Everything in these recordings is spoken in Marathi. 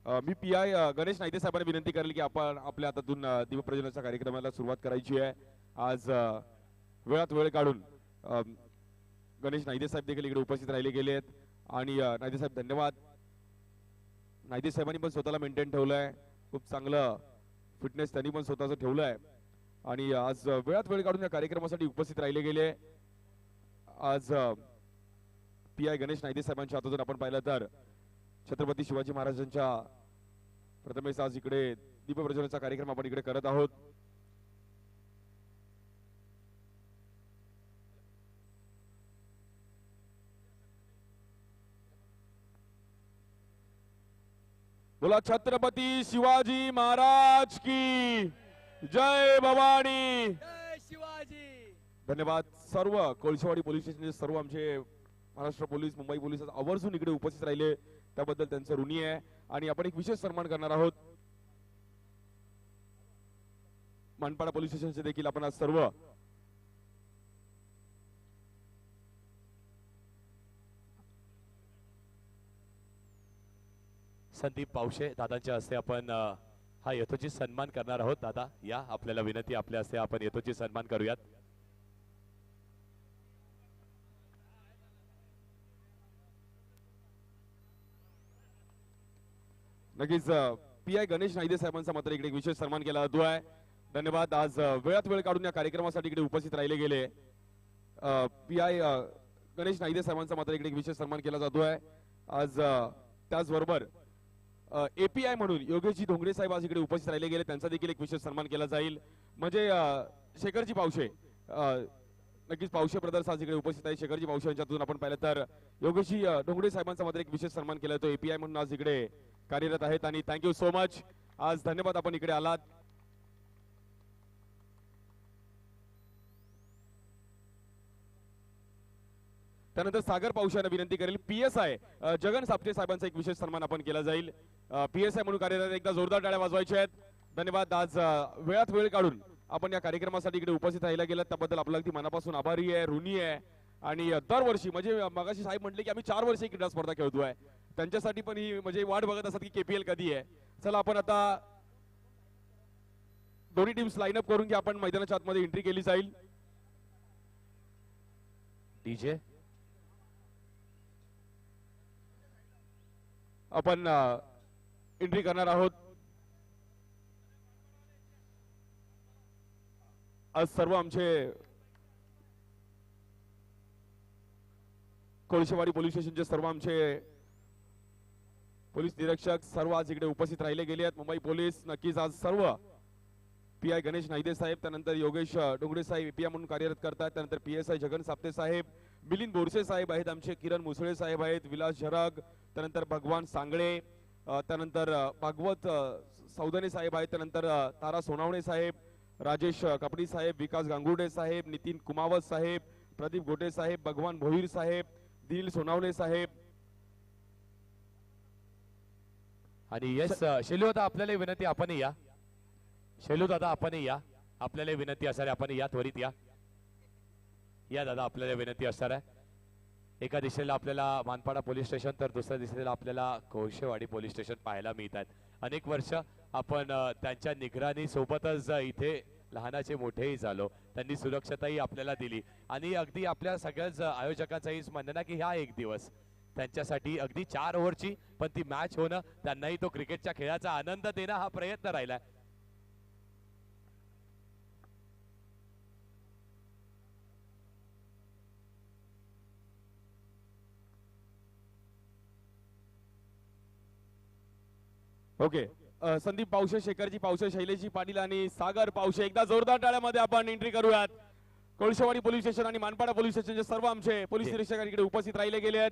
मी पी आय गणेश नाईते साहेबांना विनंती करेल की आपण आपल्या हातातून दीपप्रज्वलनाच्या कार्यक्रमाला सुरुवात करायची आहे. आज वेळात वेळ काढून गणेश नाईते साहेब देखील इकडे उपस्थित राहिले गेले आहेत आणि नाईते साहेब धन्यवाद. नाईते साहेबांनी पण स्वतःला मेंटेन ठेवलंय, खूप चांगलं फिटनेस त्यांनी पण स्वतःचं ठेवलंय आणि आज वेळात वेळ काढून या कार्यक्रमासाठी उपस्थित राहिले गेले. आज पी आय गणेश नाईते साहेबांच्या हातातून आपण पाहिलं तर छत्रपती शिवाजी महाराजांच्या प्रथमेश आज इकडे दीपप्रज्वलनाचा कार्यक्रम आपण इकडे करत आहोत. बोला छत्रपती शिवाजी महाराज की जय भवानी. जय शिवाजी. धन्यवाद. सर्व कोळशेवाडी पोलीस स्टेशनचे सर्व आमचे महाराष्ट्र पोलीस, मुंबई पोलीस आवर्जून इकडे उपस्थित राहिले त्याबद्दल त्यांचं ऋणी आहे आणि आपण एक विशेष सन्मान करणार आहोत. मानपाडा पोलीस स्टेशनचे देखील आपण आज सर्व संदीप पावशे दादांच्या हस्ते आपण हा यथोचित सन्मान करणार आहोत. दादा या, आपल्याला विनंती, आपल्या हस्ते आपण यथोचित सन्मान करूयात. नक्कीच पी आय गणेश नाईदे साहेबांचा मात्र इकडे विशेष सन्मान केला जातो आहे. धन्यवाद. आज वेळात वेळ काढून या कार्यक्रमासाठी इकडे उपस्थित राहिले गेले पी आय गणेश नाईदे साहेबांचा मात्र इकडे विशेष सन्मान केला जातो आहे. आज त्याचबरोबर एपीआय म्हणून योगेशजी धोंगडे साहेब आज इकडे उपस्थित राहिले गेले, त्यांचा देखील एक विशेष सन्मान केला जाईल. म्हणजे शेखरजी पावशे, नक्कीच पावशे ब्रदर्स आज इकडे उपस्थित आहे. शेखरजी पावशे यांच्यातून आपण पाहिलं तर योगेशजी धोंगडे साहेबांचा मात्र एक विशेष सन्मान केला जातो. एपीआय म्हणून आज इकडे कार्यरत आहेत आणि थँक्यू सो मच. आज धन्यवाद आपण इकडे आलात. त्यानंतर सागर पावशे यांना विनंती करेल पीएसआय जगन सापटे साहेबांचा एक विशेष सन्मान आपण केला जाईल. पीएसआय म्हणून कार्यरत, एकदा जोरदार टाळ्या वाजवायच्या आहेत. धन्यवाद. आज वेळात वेळ काढून आपण या कार्यक्रमासाठी इकडे उपस्थित राहायला गेलात त्याबद्दल आपला अगदी मनापासून आभारी आहे, ऋणी आहे. आणि दरवर्षी म्हणजे मगाशी साहेब म्हटले की आम्ही 4 वर्ष क्रीडा स्पर्धा खेळतोय, त्यांच्यासाठी पण ही म्हणजे वाट बघत असतात की केपीएल कधी आहे. चला आपण आता दोन्ही टीम्स लाईन अप करून की आपण मैदानाच्या आतमध्ये एंट्री केली जाईल. डीजे आपण एंट्री करणार आहोत. आज सर्व आमचे कोळशेवाडी पोलीस स्टेशनचे सर्व आमचे पोलीस निरीक्षक सर्व आज इकडे उपस्थित राहिले गेले आहेत. मुंबई पोलीस नक्कीच आज सर्व पी आय गणेश नाईदे साहेब, त्यानंतर योगेश डोंगरे साहेब एपीआय म्हणून कार्यरत करतात, त्यानंतर पीएसआय जगन साप्ते साहेब, मिलिंद बोरसे साहेब आहेत, आमचे किरण मुसळे साहेब आहेत, विलास झरग, त्यानंतर भगवान सांगळे, त्यानंतर भागवत सौदने साहेब आहेत, त्यानंतर तारा सोनावणे साहेब, राजेश कपडी साहेब, विकास गांगुर्डे साहेब, नितीन कुमावत साहेब, प्रदीप गोटे साहेब, भगवान भोईर साहेब, दिल सोनावणे साहेब आणि यस शेलू दादा आपल्याला विनंती, आपण या. शेलू दादा आपण या, आपल्याला विनंती असणार आहे, आपण या, त्वरित या. या दादा, आपल्याला विनंती असणार आहे. एका दिशेला आपल्याला मानपाडा पोलीस स्टेशन तर दुसऱ्या दिशेला आपल्याला कोळशेवाडी पोलीस स्टेशन पाहायला मिळतात. अनेक वर्ष आपण त्यांच्या निगराणी सोबतच इथे लहानाचे मोठेही झालो, त्यांनी सुरक्षताही आपल्याला दिली आणि अगदी आपल्या सगळ्याच आयोजकांचाही म्हणणं ना की हा एक दिवस त्यांच्यासाठी अगदी 4 ओव्हरची पण ती मॅच होणं, त्यांनाही तो क्रिकेटच्या खेळाचा आनंद देणं हा प्रयत्न राहिलाय. ओके. संदीप पावशे, शेखरजी पावशे, शैलेशजी पाटील आणि सागर पावशे, एकदा जोरदार टाळ्यामध्ये आपण एंट्री करूयात. कोळशेवाडी पोलीस स्टेशन आणि मानपाडा पोलीस स्टेशनचे सर्व आमचे पोलीस निरीक्षक इकडे उपस्थित राहिले गेले आहेत.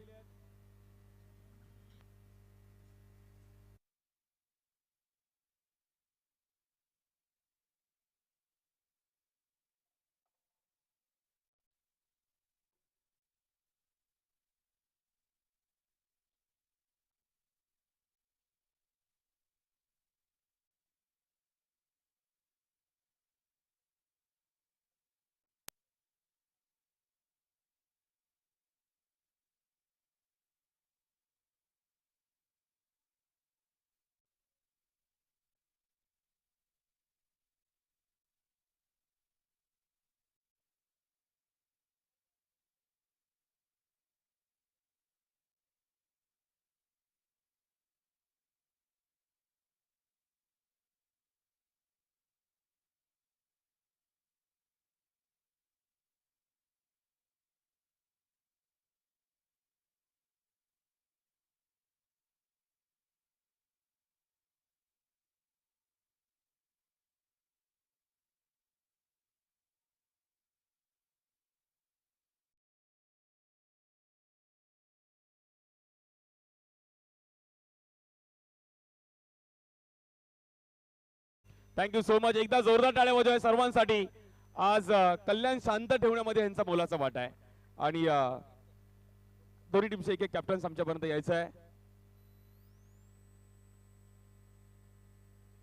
Thank you so much. एकदा जोरदार टाळ्या वाजवा सर्वांसाठी. आज कल्याण शांत ठेवण्यामध्ये यांचा मोलाचा वाटा आहे आणि दोन्ही टीमचे एक एक कॅप्टन्स आमच्यापर्यंत यायचं आहे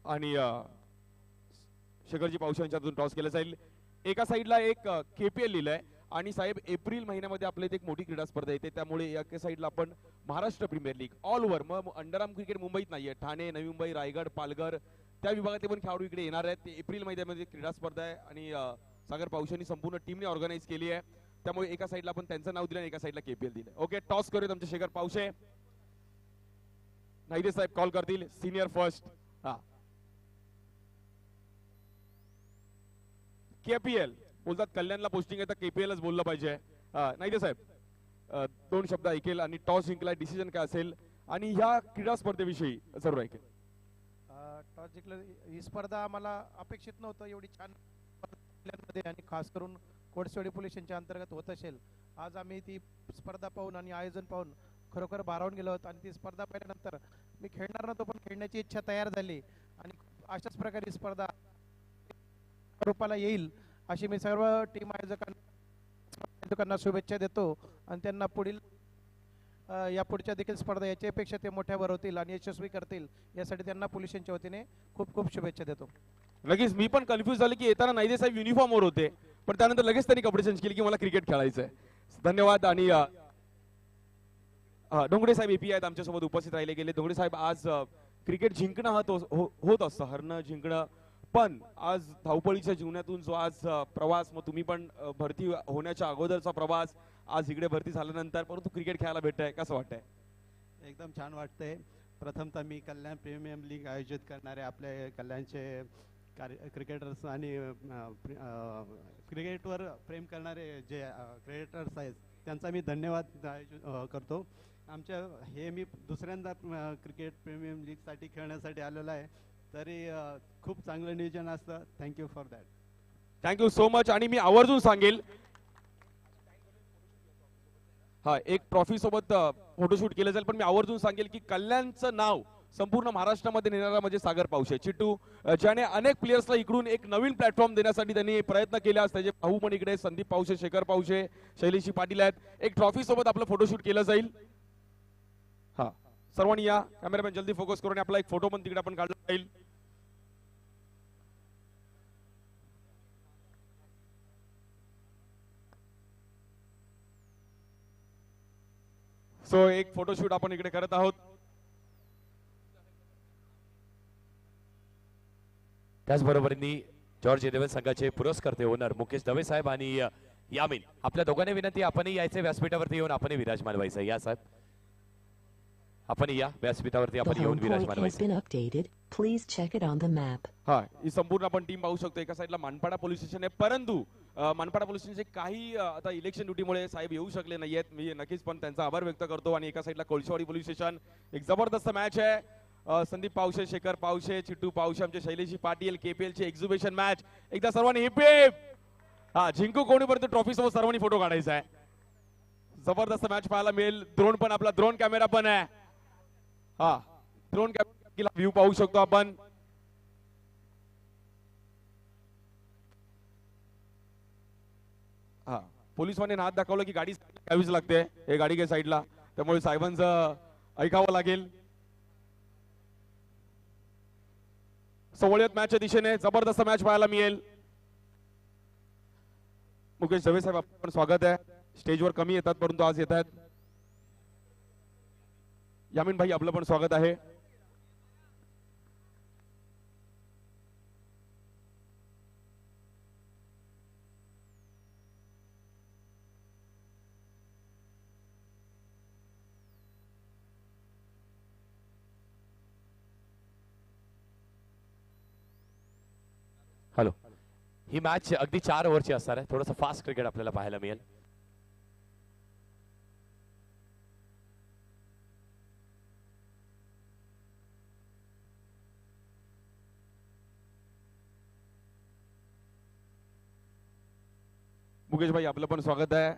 आणि शेखरजी पावशे यांच्यातून टॉस केलं जाईल. एका साईडला एक केपीएल लिहिलंय आणि साहेब एप्रिल महिन्यामध्ये आपल्या इथे एक मोठी क्रीडा स्पर्धा येते, त्यामुळे एका साईडला आपण Maharashtra premier league all over, मग अंडरआर्म क्रिकेट मुंबईत नाहीये, ठाणे, नवी मुंबई, रायगड, पालघर त्या विभागातले पण खेळाडू इकडे येणार आहेत. ते एप्रिल महिन्यामध्ये क्रीडा स्पर्धा आहे आणि सागर पावशेंनी संपूर्ण टीमने ऑर्गनाईज केली आहे, त्यामुळे एका साईडला आपण त्यांचं नाव दिलं आणि एका साईडला केपीएल दिलं. ओके, टॉस करूयात आमचे शेखर पावशे. नाईदे साहेब कॉल करतील. Senior first. हा, केपीएल बोलतात, कल्याणला पोस्टिंग आहे तर केपीएलच बोललं पाहिजे. नाईदे साहेब दोन शब्द ऐकेल आणि टॉस जिंकला, डिसिजन काय असेल आणि ह्या क्रीडा स्पर्धेविषयी जरूर ऐकेल. टॉस जिंकलं, ही स्पर्धा आम्हाला अपेक्षित नव्हतं एवढी छान आणि खास करून कोडसेवाडी पोलीस स्टेशनच्या अंतर्गत होत असेल. आज आम्ही ती स्पर्धा पाहून आणि आयोजन पाहून खरोखर भारावून गेलो आहोत आणि ती स्पर्धा पाहिल्यानंतर मी खेळणार नव्हतो पण खेळण्याची इच्छा तयार झाली आणि अशाच प्रकारे स्पर्धा रूपाला येईल अशी मी सर्व टीम आयोजकांना शुभेच्छा देतो आणि त्यांना पुढील या पुढच्या देखील स्पर्धा याच्यापेक्षा ते मोठ्यावर होतील आणि यशस्वी करतील यासाठी त्यांना पोलिसांच्या वतीने खूप खूप शुभेच्छा देतो. लगेच मी पण कन्फ्युज झाले की येताना नाईदे साहेब युनिफॉर्मवर होते, पण त्यानंतर लगेच त्यांनी कपडे चेंज केले की मला क्रिकेट खेळायचं आहे. धन्यवाद. आणि डोंगरे साहेब एपी आहेत आमच्यासोबत उपस्थित राहिले गेले. डोंगरे साहेब, आज क्रिकेट जिंकणं होत असतं, हरणं जिंकणं, पण आज धावपळीच्या जीवनातून जो आज प्रवास, मग तुम्ही पण भरती होण्याच्या अगोदरचा प्रवास, आज इकडे भरती झाल्यानंतर परंतु क्रिकेट खेळायला भेटतंय, कसं वाटतंय? एकदम छान वाटतंय. प्रथमतः मी कल्याण प्रीमियर लीग आयोजित करणारे आपले कल्याणचे क्रिकेटर्स आणि क्रिकेटवर प्रेम करणारे जे क्रिकेटर्स आहेत त्यांचा मी धन्यवाद करतो. आमच्या हे मी दुसऱ्यांदा क्रिकेट प्रीमियर लीगसाठी खेळण्यासाठी आलेलो आहे, तरी खूप चांगलं नियोजन असतं. Thank you for that. Thank you so much. आणि मी आवर्जून सांगेल, हा एक ट्रॉफी सोबत फोटोशूट केलं जाईल, पण मी आवर्जून सांगेल की कल्याणचं नाव संपूर्ण महाराष्ट्रामध्ये नेणारा म्हणजे सागर पावशे चिट्टू, ज्याने अनेक प्लेयर्सला इकडून एक नवीन प्लॅटफॉर्म देण्यासाठी त्यांनी प्रयत्न केले. आज त्याचे भाऊ पण इकडे संदीप पावशे, शेखर पावशे, शैलेशी पाटील आहेत. एक ट्रॉफी सोबत आपलं फोटोशूट केलं जाईल. हा, सर्वांनी या. कॅमेरामॅन जल्दी फोकस करून आपला एक फोटो पण तिकडे आपण काढला जाईल. सो एक फोटोशूट आपण इकडे करत आहोत. त्याचबरोबरीने जॉर्ज इलेव्हन संघाचे पुरस्कर्ते ओनर मुकेश दवे साहेब आणि यामिन, आपल्या दोघांनी विनंती, आपणही यायचे व्यासपीठावरती येऊन आपणही विराजमान व्हायचं. या साहेब, आपण या व्यासपीठावरती, आपण येऊन विराजमान व्हायचं. हा, ही संपूर्ण आपण टीम पाहू शकतो. एका साईडला मानपाडा पोलीस स्टेशन आहे, परंतु मानपाडा पोलीस स्टेशनचे काही आता इलेक्शन ड्युटीमुळे साहेब येऊ शकले नाहीयेत. मी नक्कीच पण त्यांचा आभार व्यक्त करतो. आणि एका साईडला कोळशेवाडी पोलीस स्टेशन, एक जबरदस्त मॅच आहे. संदीप पावशे, शेखर पावशे, चिट्टू पावशे, आमचे शैलेशी पाटील, केपीएल ची एक्झिबिशन मॅच. एकदा सर्वांनी हिप हिप. हा, जिंकू कोणीपर्यंत ट्रॉफी सोबत सर्वांनी फोटो काढायचा आहे. जबरदस्त मॅच पाहायला मिळेल. ड्रोन पण, आपला ड्रोन कॅमेरा पण आहे. हा, ड्रोन कॅमेरा व्ह्यू पाहू शकतो आपण. हा, पोलिसवाने हात दाखवलं की गाडी घ्यावीच लागते. हे गाडी घे साईडला, त्यामुळे साहेबांचं ऐकावं लागेल. सवळीत मॅचच्या दिशेने जबरदस्त मॅच पाहायला मिळेल. मुकेश दवे साहेब, आपण स्वागत आहे. स्टेजवर कमी येतात परंतु आज येत आहेत. यामिन भाई, आपलं पण स्वागत आहे. हॅलो, ही मॅच अगदी 4 ओव्हरची असणार आहे. थोडंसं फास्ट क्रिकेट आपल्याला पाहायला मिळेल. मुकेश भाई, आपलं पण स्वागत आहे.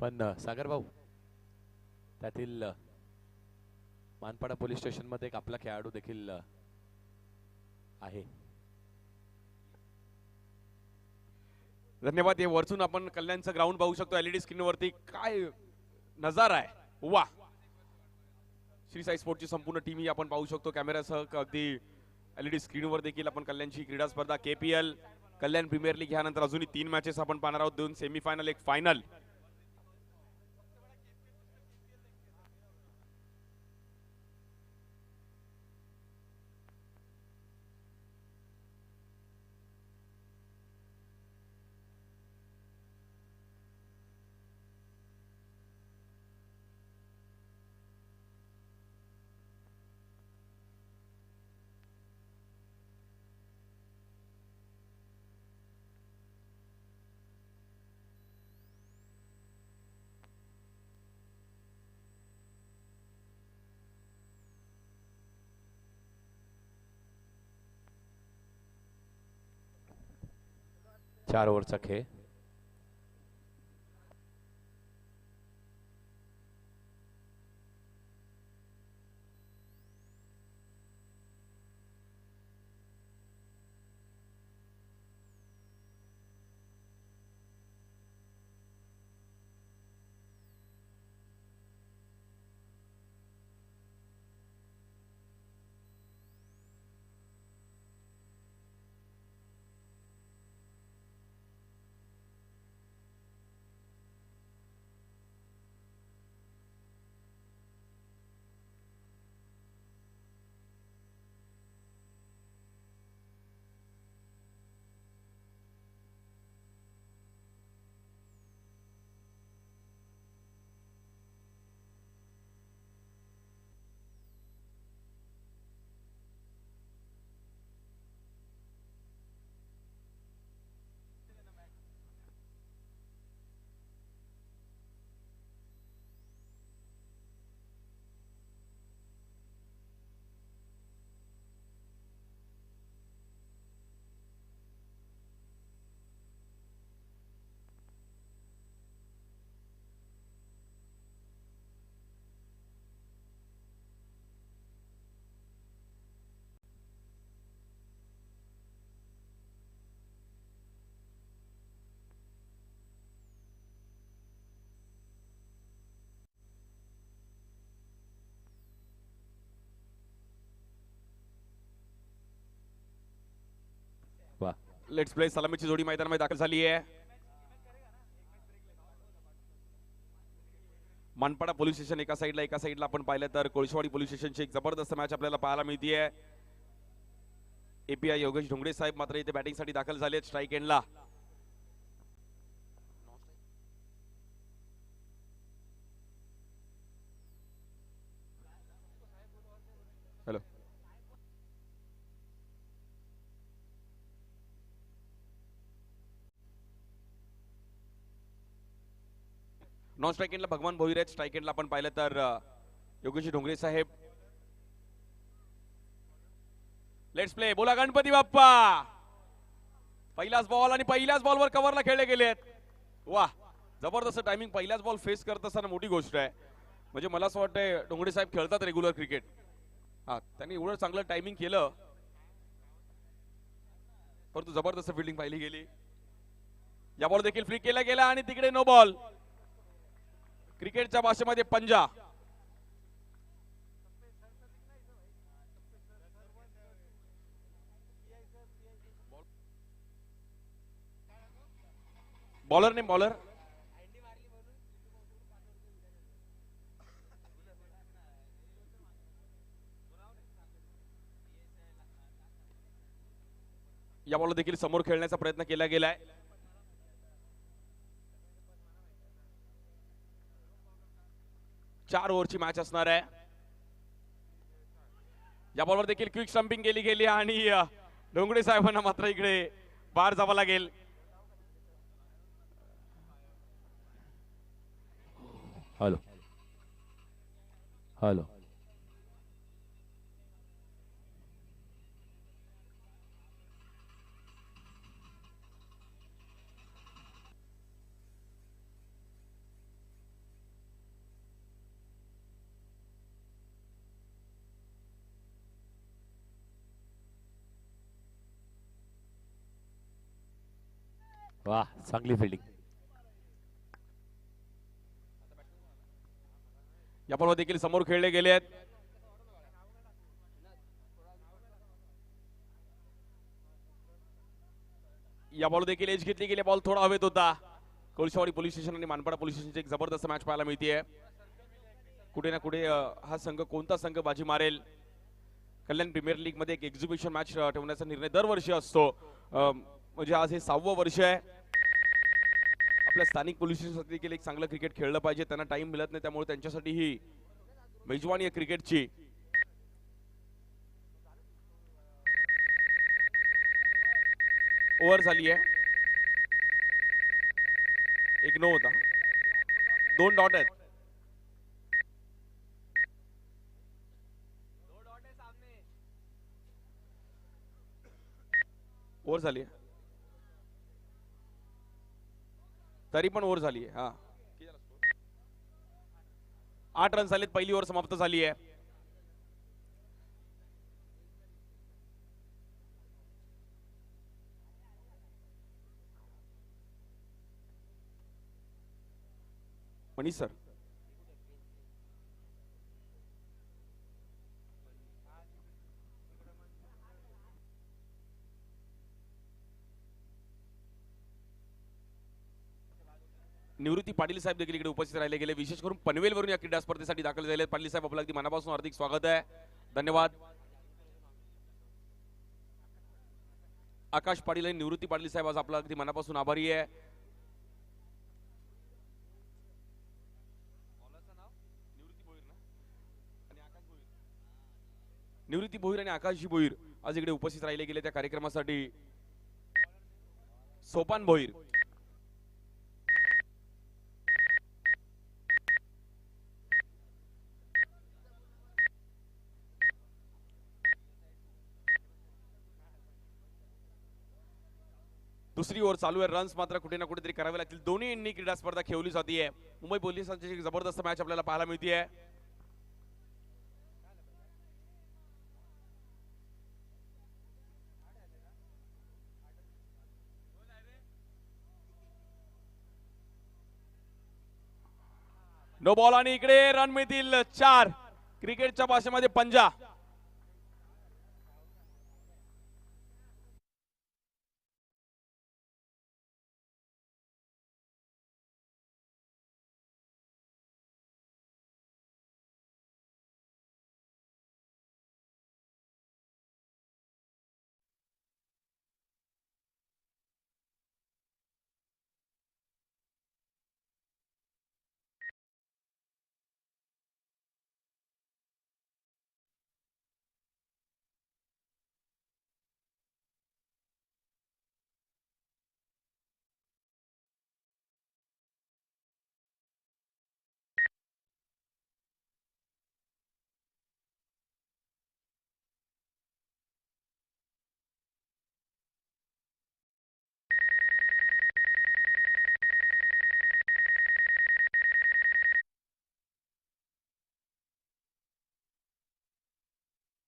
पण सागर भाऊ त्यातील मानपाडा पोलीस स्टेशन मध्ये एक आपला खेळाडू देखील आहे. धन्यवाद. हे वरतून आपण कल्याणचं ग्राउंड पाहू शकतो एलईडी स्क्रीन वरती. काय नजारा आहे, वा. श्री साई स्पोर्टची संपूर्ण टीम ही आपण पाहू शकतो कॅमेऱ्यासह. अगदी एलईडी स्क्रीनवर देखील आपण कल्याणची क्रीडा स्पर्धा केपीएल कल्याण प्रीमियर लीग ह्यानंतर अजूनही 3 मॅचेस आपण पाहणार आहोत. 2 सेमीफायनल, 1 फायनल. चार ओव्हरचा खेळ. वा. लेट्स प्ले सलामीची जोडी मैदानामध्ये दाखल झाली आहे. मानपाडा पोलीस स्टेशन एका साईडला आपण पाहिलं तर कोळशेवाडी पोलीस स्टेशनची एक जबरदस्त मॅच आपल्याला पाहायला मिळतीये. एपीआय योगेश ढोंगडे साहेब मात्र इथे बॅटिंग साठी दाखल झाले स्ट्राइक एंडला. हॅलो, नॉन स्ट्राइक एंडला भगवान भोईर आहेत. स्ट्राइक एंडला आपण पाहिलं तर योगेश ढोंगरे साहेब. Let's play. बोला गणपती बाप्पा. पहिलाच बॉल आणि पहिल्याच बॉलवर कव्हरला खेळले गेलेत. वा, जबरदस्त टायमिंग. पहिल्याच बॉल फेस करत असताना मोठी गोष्ट आहे. म्हणजे मला असं वाटतंय ढोंगरे साहेब खेळतात रेग्युलर क्रिकेट. हा, त्यांनी एवढं चांगलं टायमिंग केलं, परंतु जबरदस्त फिल्डिंग पाहिली गेली. या बॉल देखील फ्री केला गेला आणि तिकडे नो बॉल. क्रिकेटच्या भाषेमध्ये पंजा. बॉलर ने बॉलर या बॉल देखील समोर खेळण्याचा प्रयत्न केला गेलाय. चार ओव्हरची मॅच असणार आहे. या बॉलवर देखील क्विक स्टंपिंग केली गेली आणि ढोंगडे साहेबांना मात्र इकडे बाहेर जावं लागेल. Hello hello. वा, चांगली फिल्डिंग. या बॉलवर देखील समोर खेळले गेले आहेत. या बॉल देखील एज घेतली गेली. बॉल थोडा हवेत होता. कोळशावाडी पोलीस स्टेशन आणि मानपाडा पोलीस स्टेशनची एक जबरदस्त मॅच पाहायला मिळते. कुठे ना कुठे हा संघ कोणता संघ बाजी मारेल. कल्याण प्रीमियर लीग मध्ये एक एक्झिबिशन मॅच ठेवण्याचा निर्णय दरवर्षी असतो. म्हणजे आज हे 6वं वर्ष आहे. आपल्या स्थानिक पोलीस स्टेशन देखील एक चांगलं क्रिकेट खेळलं पाहिजे. त्यांना टाइम मिळत नाही, त्यामुळे त्यांच्यासाठी ही मेजवानी आहे क्रिकेटची. ओव्हर झाली आहे. एक नो होता. 2 डॉट आहेत. ओव्हर झाली आहे. तरी पण ओव्हर झाली आहे. हा, 8 रन झालेत. पहिली ओव्हर समाप्त झाली आहे. मनीष सर, निवृत्ती पाटील साहेब देखील इकडे उपस्थित राहिले गेले. विशेष करून पनवेलवरून या क्रीडा स्पर्धेसाठी दाखल झाले. पाटील साहेब, आपलं अगदी मनापासून हार्दिक स्वागत आहे. धन्यवाद. आकाश पाटील आणि निवृत्ती पाटील साहेब, आज आपला अगदी मनापासून आभारी आहे. निवृत्ती भोईर आणि आकाशजी भोईर आज इकडे उपस्थित राहिले गेले त्या कार्यक्रमासाठी. सोपान भोईर, दुसरी ओव्हर चालू आहे. रन्स मात्र कुठे ना कुठेतरी करावे लागतील. दोन्ही इंनी क्रीडा स्पर्धा खेळली जाते. मुंबई पोलिसांची एक जबरदस्त मॅच आपल्याला पाहायला मिळते. नो बॉल आणि इकडे रन मिळतील 4. क्रिकेटच्या भाषेमध्ये पंजा.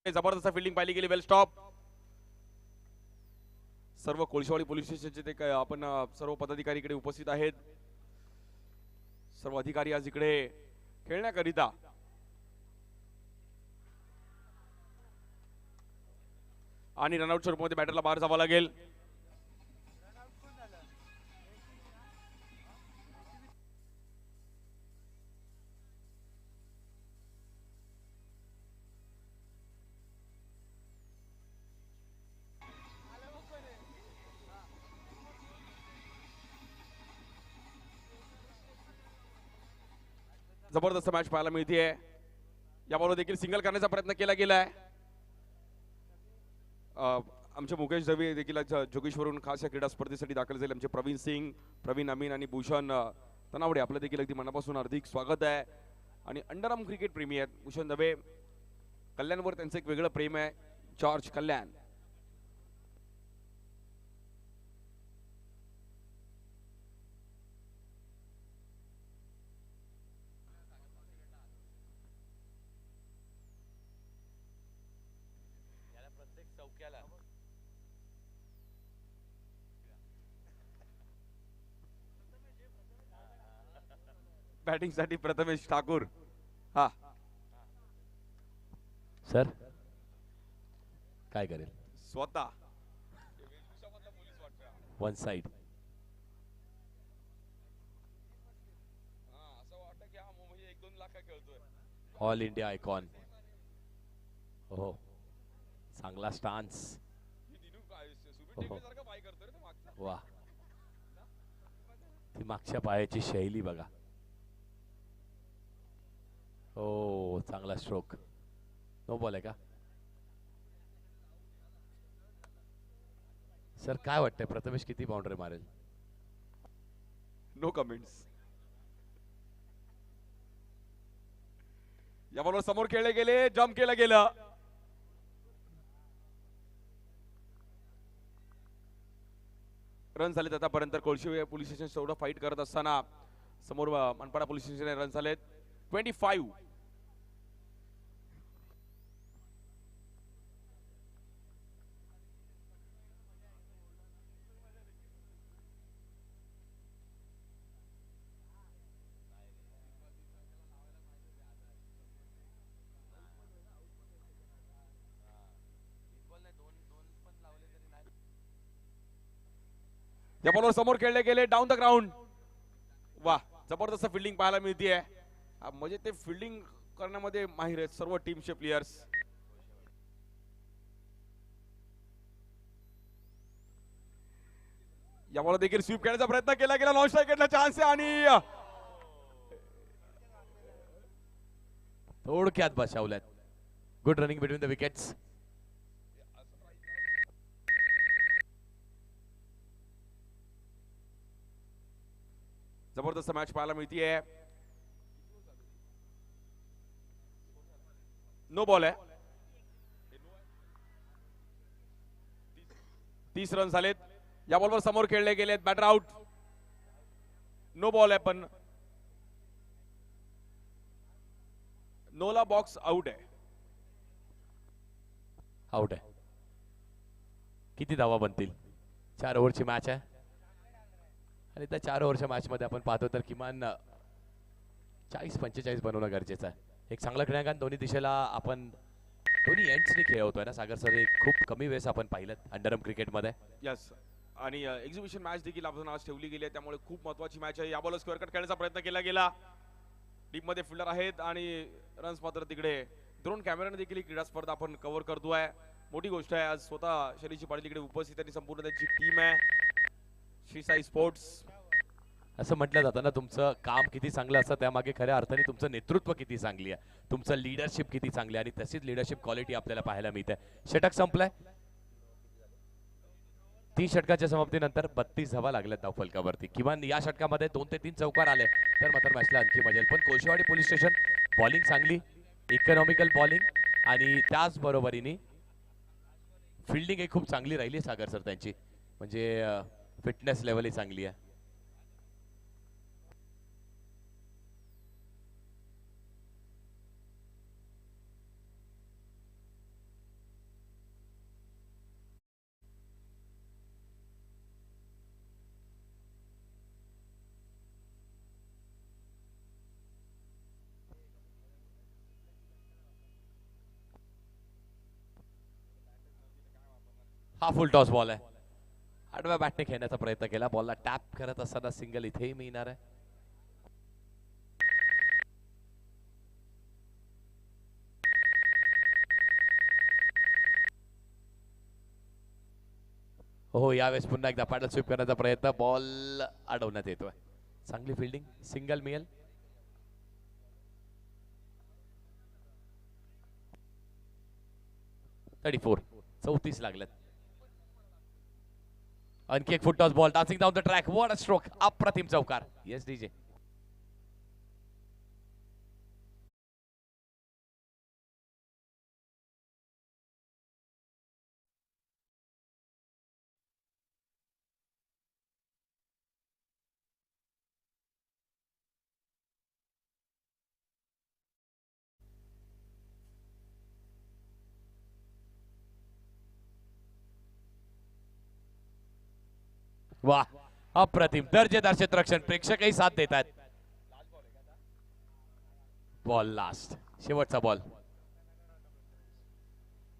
जबरदस्त फिल्डिंग पाहिली गेली. वेल स्टॉप. सर्व कोळशावाडी पोलीस स्टेशनचे ते काय आपण सर्व पदाधिकारी इकडे उपस्थित आहेत. सर्व अधिकारी आज इकडे खेळण्याकरिता. आणि रनआउट स्वरूपामध्ये बॅटरला बाहेर जावं लागेल. जबरदस्त मॅच पाहायला मिळते. या बॉलवर देखील सिंगल करण्याचा प्रयत्न केला गेलाय. आमचे मुकेश दवे देखील जोगेश्वरून खास या क्रीडा स्पर्धेसाठी दाखल झाले. आमचे प्रवीण सिंग, प्रवीण अमीन आणि भूषण तनावडे, आपलं देखील अगदी मनापासून हार्दिक स्वागत आहे. आणि अंडरआर्म क्रिकेट प्रेमी आहेत भूषण दवे. कल्याणवर त्यांचं एक वेगळं प्रेम आहे. जॉर्ज कल्याण. बॅटिंग साठी प्रथमेश ठाकूर. हा सर काय करेल? स्वतः one side. All India icon. हो चांगला स्टान्स. वा ती मागच्या पायाची शैली बघा. हो चांगला स्ट्रोक. नो बॉल आहे का सर? काय वाटतंय प्रथमेश किती बाउंड्री मारेल? No comments. या बॉलवर समोर खेळले गेले, जम्प केलं गेलं. रन झालेत आतापर्यंत. कोळशी पोलीस स्टेशन एवढं फाईट करत असताना समोर मनपाडा पोलीस स्टेशन रन झालेत 25. या बॉलवर समोर खेळले गेले, डाऊन द ग्राउंड. वा जबरदस्त फिल्डिंग पाहायला मिळतीये. म्हणजे ते फिल्डिंग करण्यामध्ये माहिर आहेत सर्व टीमचे प्लेयर्स. या बॉलवर देखील स्वीप खेळण्याचा प्रयत्न केला गेला. लॉन्च विकेटला चान्स आहे आणि थोडक्यात बचावल्यात. Good running between the wickets. जबरदस्त मॅच पाहायला मिळतीये. नो बॉल आहे. 30 रन झालेत. या बॉलवर समोर खेळले गेलेत. Batter out. नो बॉल आहे पण नोला बॉक्स आउट आहे. आउट आहे. किती धावा बनतील? 4 ओव्हरची मॅच आहे आणि त्या 4 ओव्हरच्या मॅच मध्ये आपण पाहतो तर किमान 40-45 बनवणं गरजेचं आहे. एक चांगला क्रीडांगण दोन्ही दिशेला आपण दोन्ही एंड्सनी खेळवतोय ना सागर सर. एक खूप कमी वेळेस आपण पाहिलं अंडरआर्म क्रिकेटमध्ये. यस आणि एक्झिबिशन मॅच देखील आपण आज ठेवली गेली आहे त्यामुळे खूप महत्वाची मॅच आहे. या बॉलर स्क्वेअर कट खेळण्याचा प्रयत्न केला गेला. डीप मध्ये फिल्डर आहेत आणि रन्स मात्र तिकडे. ड्रोन कॅमेराने देखील ही क्रीडा स्पर्धा आपण कव्हर करतोय. मोठी गोष्ट आहे. आज स्वतः शैलीची पाटील इकडे उपस्थित आणि संपूर्ण त्यांची टीम आहे. श्री साई स्पोर्ट्स. असं म्हटलं जातं ना तुमचं काम किती चांगलं असतं त्यामागे खऱ्या अर्थाने तुमचं नेतृत्व किती चांगली आहे, तुमचं लीडरशिप किती चांगली आहे आणि तशीच लीडरशिप क्वालिटी आपल्याला पाहायला मिळते. षटक संपलंय. 3 षटकाच्या समाप्तीनंतर 32 धावा लागल्यात धावफलकावरती. किमान या षटकामध्ये 2 ते 3 चौकार आले तर मात्र मॅचला आणखी मजा येईल. पण कोळशेवाडी पोलीस स्टेशन बॉलिंग चांगली, इकॉनॉमिकल बॉलिंग आणि त्याच बरोबरीने फिल्डिंग ही खूप चांगली राहिली सागर सर त्यांची. म्हणजे फिटनेस लेवल ही चांगली आहे. हा फुल टॉस बॉल आहे. आडव्या बॅटने खेळण्याचा प्रयत्न केला. बॉलला टॅप करत असताना सिंगल इथेही मिळणार आहे. हो यावेळेस पुन्हा एकदा पॅडल स्वीप करण्याचा प्रयत्न. बॉल अडवण्यात येतोय. चांगली फिल्डिंग. सिंगल मिळेल. .34 34 लागल्यात. आणखी एक foot toss ball dancing down the track. What a stroke. अप्रतिम चौकार. Yes DJ. वाह अप्रतिम दर्जेदार क्षेत्ररक्षण. प्रेक्षकही साथ देतात. बॉल लास्ट, शेवटचा बॉल.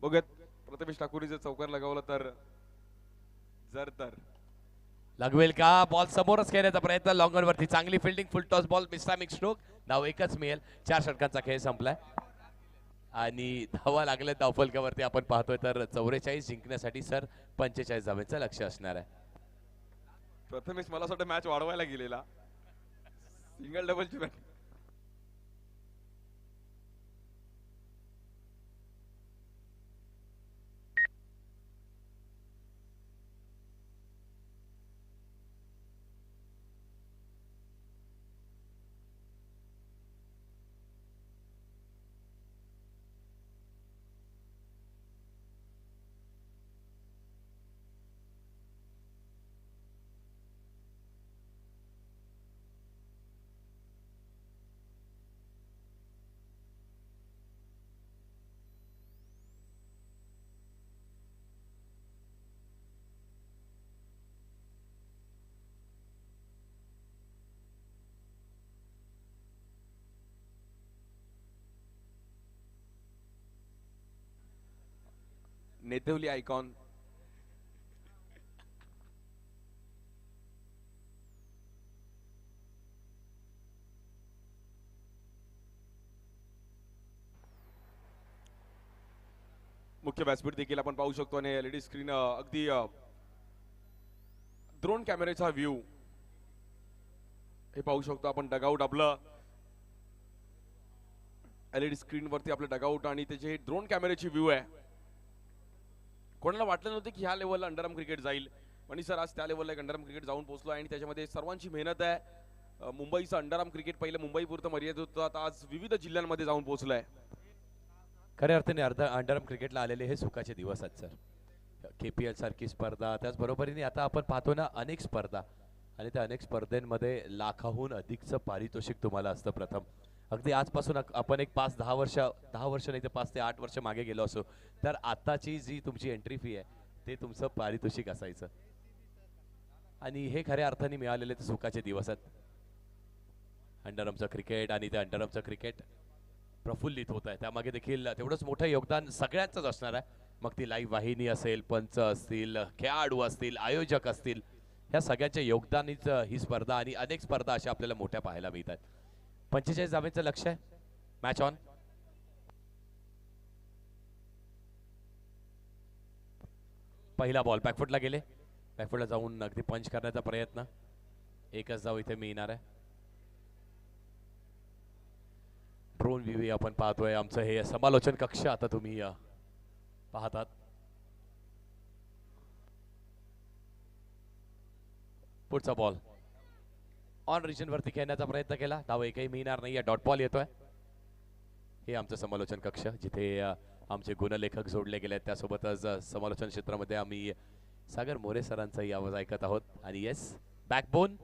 बघूयात प्रथमेश ठाकूरने जर चौकार लगावला तर तर लागवेल का? बॉल समोरच खेळण्याचा प्रयत्न, लॉंगर वरती चांगली fielding, full toss ball, mistimed stroke. धाव एकच मिळेल. 4 षटकांचा खेळ संपलाय आणि धावा लागल्या धावफलकावरती आपण पाहतोय तर 44 जिंकण्यासाठी सर 45 धावांचं लक्ष असणार आहे. प्रथमेश मला असं वाटतं मॅच वाढवायला गेलेला, सिंगल डबलची मॅच. नेतेवली आयकॉन मुख्य व्यासपीठ देखील आपण पाहू शकतो आणि एलईडी स्क्रीन अगदी ड्रोन कॅमेऱ्याचा व्ह्यू हे पाहू शकतो आपण. डगआउट आपलं एलईडी स्क्रीन वरती आपलं डगआउट आणि त्याचे ड्रोन कॅमेऱ्याची व्ह्यू आहे. कोणाला वाटलं नव्हतं की ह्या लेवलला अंडरआर्म क्रिकेट जाईल, पण सर आज त्या लेवलला एक अंडरआर्म क्रिकेट जाऊन पोहोचलो आहे आणि त्याच्यामध्ये सर्वांची मेहनत आहे. मुंबईचं अंडरआर्म क्रिकेट पहिलं मुंबईपुरतं मर्यादित होतं, आता आज विविध जिल्ह्यांमध्ये जाऊन पोहोचलं आहे. खऱ्या अर्थाने अंडरआर्म क्रिकेटला आलेले हे सुखाचे दिवस आहेत सर. KPL सारखी स्पर्धा, त्याचबरोबरीने आता आपण पाहतो ना अनेक स्पर्धा, आणि त्या अनेक स्पर्धेमध्ये लाखाहून अधिकचं पारितोषिक तुम्हाला असतं. प्रथम अगदी आजपासून आपण एक 5-10 वर्ष नाही तर 5 ते 8 वर्ष मागे गेलो असो तर आताची जी तुमची एंट्री फी आहे ते तुमचं पारितोषिक असायचं, आणि हे खऱ्या अर्थाने मिळालेले ते सुखाचे दिवस आहेत. अंडरआर्मचं क्रिकेट आणि त्या अंडरआर्मचं क्रिकेट प्रफुल्लित होत आहे, त्यामागे देखील तेवढंच मोठं योगदान सगळ्यांचंच असणार आहे. मग ती लाईव्ह वाहिनी असेल, पंच असतील, खेळाडू असतील, आयोजक असतील, ह्या सगळ्यांच्या योगदानीच ही स्पर्धा आणि अनेक स्पर्धा अशा आपल्याला मोठ्या पाहायला मिळतात. 45 धावांचं लक्ष आहे. Match on. पहिला बॉल बॅकफुटला गेले, बॅकफुटला जाऊन अगदी पंच करण्याचा प्रयत्न. एकच धाव इथे मिळणार आहे. ड्रोन व्ह्यू आपण पाहतोय. आमचं हे समालोचन कक्ष आता तुम्ही पाहतात. पुढचा बॉल ऑन रिजन वरती खेळण्याचा प्रयत्न केला, धाव एकही मिळणार नाही. डॉट बॉल येतोय. हे आमचं समालोचन कक्ष जिथे आमचे गुणलेखक जोडले गेले आहेत, त्यासोबतच समालोचन क्षेत्रामध्ये आम्ही सागर मोरे सरांचाही आवाज ऐकत आहोत. आणि येस, बॅकबोन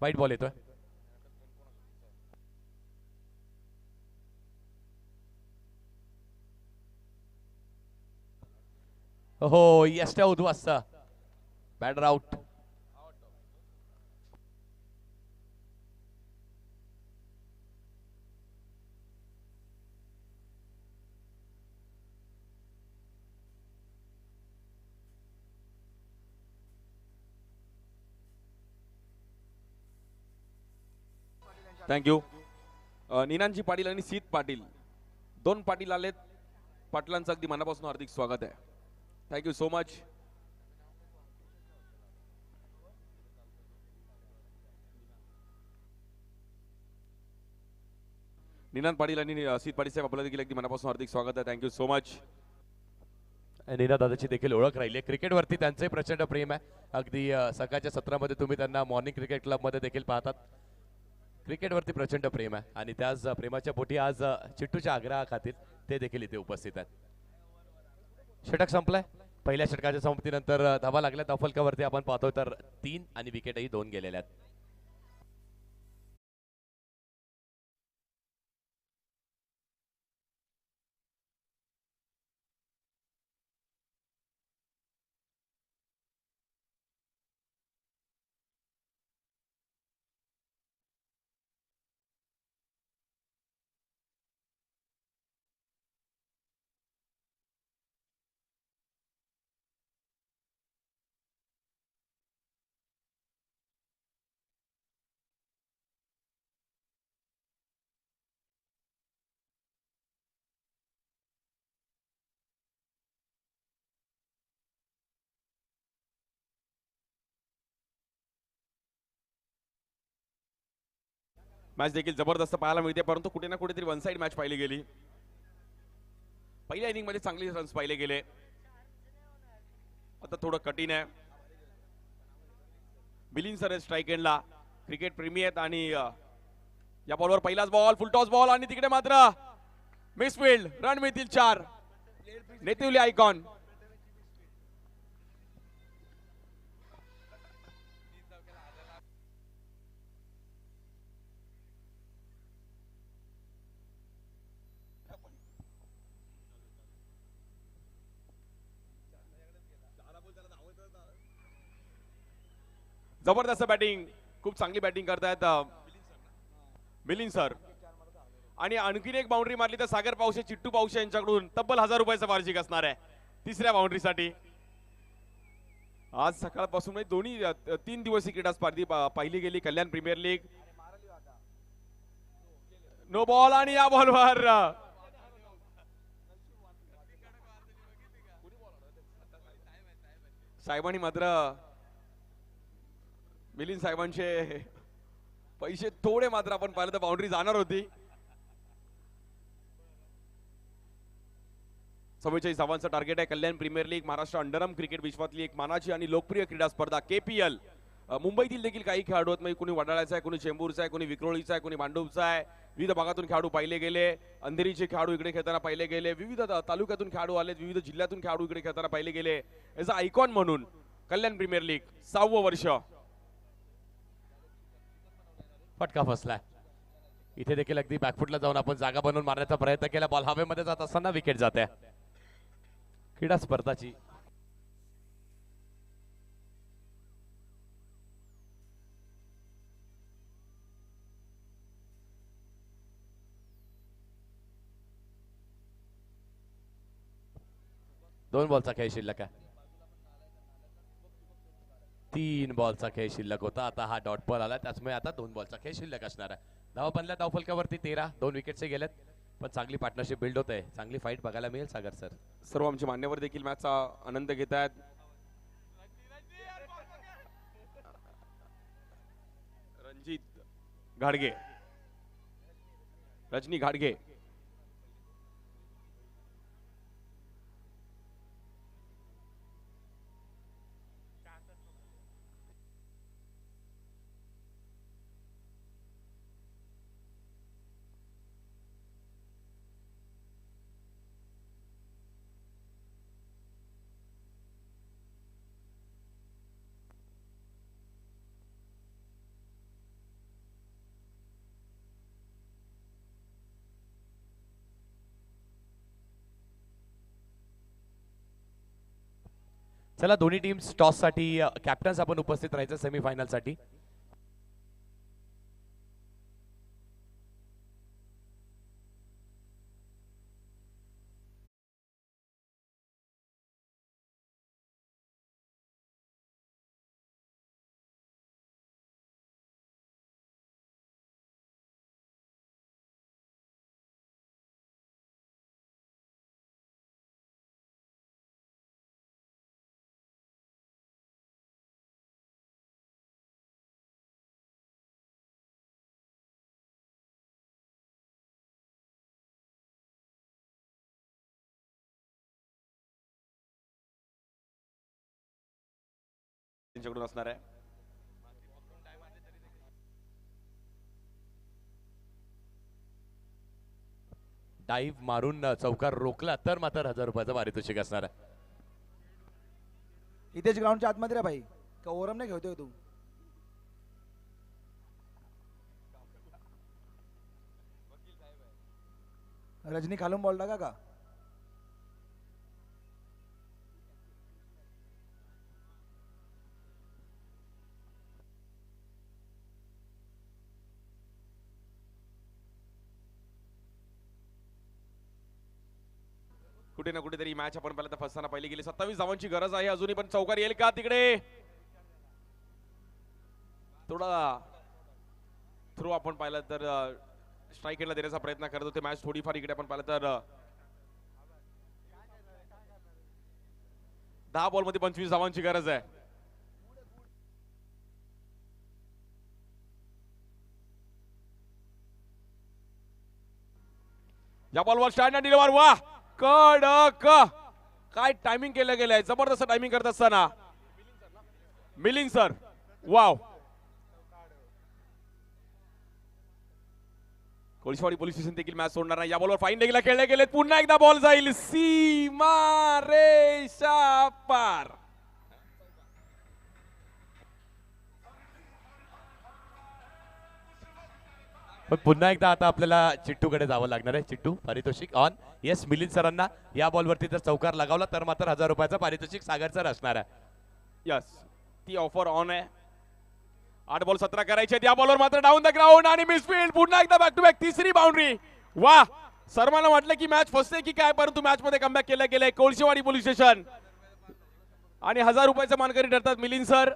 वाईट बॉल येतोय. हो, यष्टा उद्वासचा बॅटर आउट. थँक्यू. निनांजी पाटील आणि सीत पाटील, दोन पाटील आलेत. पाटलांचं अगदी मनापासून हार्दिक स्वागत आहे. Thank you so much. Ninand Patil आणि सीत पाटील साहेब, आपल्याला देखील अगदी मनापासून हार्दिक स्वागत आहे. Thank you so much. नीना दादाची देखील ओळख राहिली आहे. क्रिकेटवरती त्यांचंही प्रचंड प्रेम आहे. अगदी सकाळच्या सत्रामध्ये तुम्ही त्यांना मॉर्निंग क्रिकेट क्लबमध्ये देखील पाहतात. क्रिकेटवरती प्रचंड प्रेम आहे आणि त्याच प्रेमाच्या पोटी आज चिट्टूच्या आग्रहाखातीर ते देखील इथे उपस्थित आहेत. षटक संपलंय. पहिल्या षटकाच्या समाप्तीनंतर धावा लागल्या धावफलकावरती आपण पाहतोय तर 3 आणि विकेटही 2 गेलेल्या आहेत. मॅच देखील जबरदस्त पाहायला मिळते, परंतु कुठे ना कुठेतरी वन साइड मॅच पाहिली गेली. पहिल्या इनिंग मध्ये चांगले रन्स पाहिले गेले, आता थोडं कठीण आहे. बिलिंग सर स्ट्राइक एंडला, क्रिकेट प्रेमी आहेत आणि या बॉलवर पहिलाच बॉल, फुल टॉस बॉल आणि तिकडे मात्र मिसफिल्ड. रन मिळतील 4. नेतिवली आयकॉन जबरदस्त बॅटिंग, खूप चांगली बॅटिंग करतायत मिलिंद सर. आणि आणखीन एक बाउंड्री मारली तर सागर पावशे, चिट्टू पावशे यांच्याकडून तब्बल 1000 रुपयाचं वार्षिक असणार आहे तिसऱ्या बाउंड्रीसाठी. आज सकाळपासून दोन्ही 3 दिवस ही क्रीडा स्पर्धा पाहिली गेली. कल्याण प्रीमियर लीग, नो बॉल आणि या बॉलवर साहेबांनी मात्र मिलिंद साहेबांचे पैसे थोडे मात्र आपण पाहिलं तर बाउंड्री जाणार होती. 44 धावांचं टार्गेट आहे. Kalyan premier league Maharashtra underarm cricket विश्वातली एक मानाची आणि लोकप्रिय क्रीडा स्पर्धा KPL. मुंबईतील देखील काही खेळाडू आहेत, कोणी वडाळ्याचा आहे, कोणी चेंबूरचा आहे, कोणी विक्रोळीचा आहे, कोणी मांडूपचा आहे. विविध भागातून खेळाडू पाहिले गेले. अंधेरीचे खेळाडू इकडे खेळताना पाहिले गेले. विविध तालुक्यातून खेळाडू आले, विविध जिल्ह्यातून खेळाडू इकडे खेळताना पाहिले गेले. याचा आयकॉन म्हणून कल्याण प्रीमियर लीग 6वं वर्ष. फटका फसलाय. इथे देखील अगदी बॅकफुटला जाऊन आपण जागा बनवून मारण्याचा प्रयत्न केला. बॉल हवेमध्ये जात असताना विकेट जाते. क्रीडा स्पर्धाची दोन बॉलचा खेळ शिल्लक आहे. 3 बॉलचा खेळ शिल्लक होता. आता हा डॉट बॉल आला, त्यामुळे आता 2 बॉलचा खेळ शिल्लक असणार आहे. धावा बनल्या धावफलकावरती 13. 2 विकेटचे गेलेत, पण चांगली पार्टनरशिप बिल्ड होते. चांगली फाईट बघायला मिळेल सागर सर. सर्व आमचे मान्यवर देखील मॅचचा आनंद घेत आहेत. रणजित घाडगे, रजनी घाडगे, चला दोन्ही टीम्स टॉस साठी कॅप्टन्स आपण उपस्थित राहायचं सेमीफायनल साठी. त्यांच्याकडून असणार आहे. डाईव्ह मारून चौकार रोखला तर मात्र 1000 रुपयाचं पारितोषिक असणार आहे. इथेच ग्राउंडच्या आतमध्ये रे भाई, का ओरम नाही घेतोय तू? रजनी खालून बॉल टाका का? कुठे ना कुठेतरी मॅच आपण पहिल्यांदा फसताना पाहिली गेली. 27 धावांची गरज आहे अजूनही, पण चौकार येईल का तिकडे? थोडा थ्रो आपण पाहिलं तर स्ट्राईक एंडला देण्याचा प्रयत्न करत होते. मॅच थोडीफार इकडे आपण पाहिलं तर 10 बॉलमध्ये 25 धावांची गरज आहे. या बॉलवर स्टँड अँड डिलिव्हर. वाह, कडक काय टायमिंग केलं गेलंय, जबरदस्त टायमिंग करत असताना Milind sir. Wow, Kolshiwadi police station देखील मॅच सोडणार नाही. या बॉलवर फाईन देखील खेळले गेले. पुन्हा एकदा बॉल जाईल सीमा रेषा पार. पण पुन्हा एकदा आता आपल्याला चिट्टूकडे जावं लागणार आहे. चिट्टू पारितोषिक ऑन. येस, मिलिंद सरांना या बॉलवरती जर चौकार लगावला तर मात्र 1000 रुपयाचं पारितोषिक सागर सर असणार आहे. यस, ती ऑफर ऑन आहे. 8 बॉल 17 करायचे. या बॉलवर मात्र डाऊन द ग्राउंड आणि मिसफील्ड. पुन्हा एकदा बॅक टू बॅक तिसरी बाउंड्री. वाह, सर्वांना वाटलं की मॅच फसते की काय, परंतु मॅच मध्ये कमबॅक केलं गेलंय. कोळशीवाडी पोलीस स्टेशन आणि 1000 रुपयाचा मानकरी ठरतात मिलिंद सर.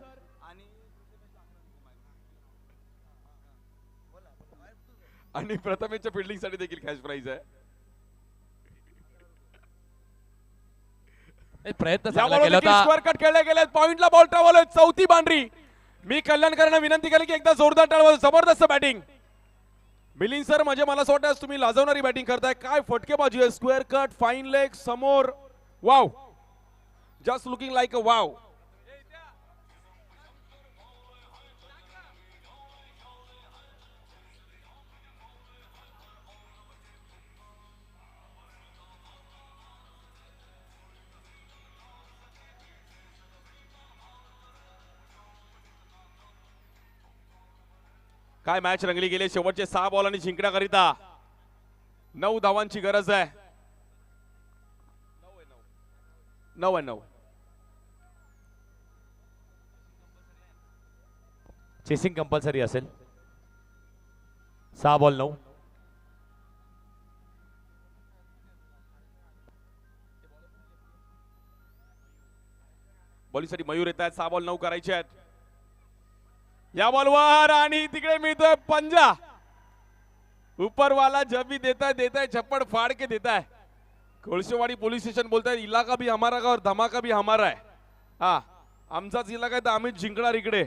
आणि प्रथमेशच्या फिल्डिंग साठी देखील कॅश प्राइज आहे. प्रयत्न चांगला केला होता. स्क्वेअर कट खेळले गेले. पॉइंटला बॉल ट्रॅव्हल आहे. चौथी बाउंड्री. मी कल्याणकरांना विनंती केली की एकदा जोरदार टाळवा. जबरदस्त बॅटिंग मिलिंद सर. म्हणजे मला असं वाटतं तुम्ही लाजवणारी बॅटिंग करताय. काय फटकेबाजी आहे. स्क्वेअर कट, फाईन लेग समोर. Wow, just looking like a wow. काय मॅच रंगली गेली. शेवटचे 6 बॉल आणि जिंकण्याकरिता 9 धावांची गरज आहे. 9 चेसिंग कंपल्सरी असेल. 6 बॉल 9. बॉलिंगसाठी मयूर येत आहेत. 6 बॉल 9 करायचे आहेत. या बॉलवर आणि तिकडे मिळतोय पंजा. ऊपरवाला जब भी देता है छप्पड़ फाड़ के देता है. कोळशेवाडी पोलीस स्टेशन बोलताय इलाका भी हमारा का और धमाका भी हमारा है. हा, आमचाच इलाका आहे तर आम्हीच जिंकणार इकडे.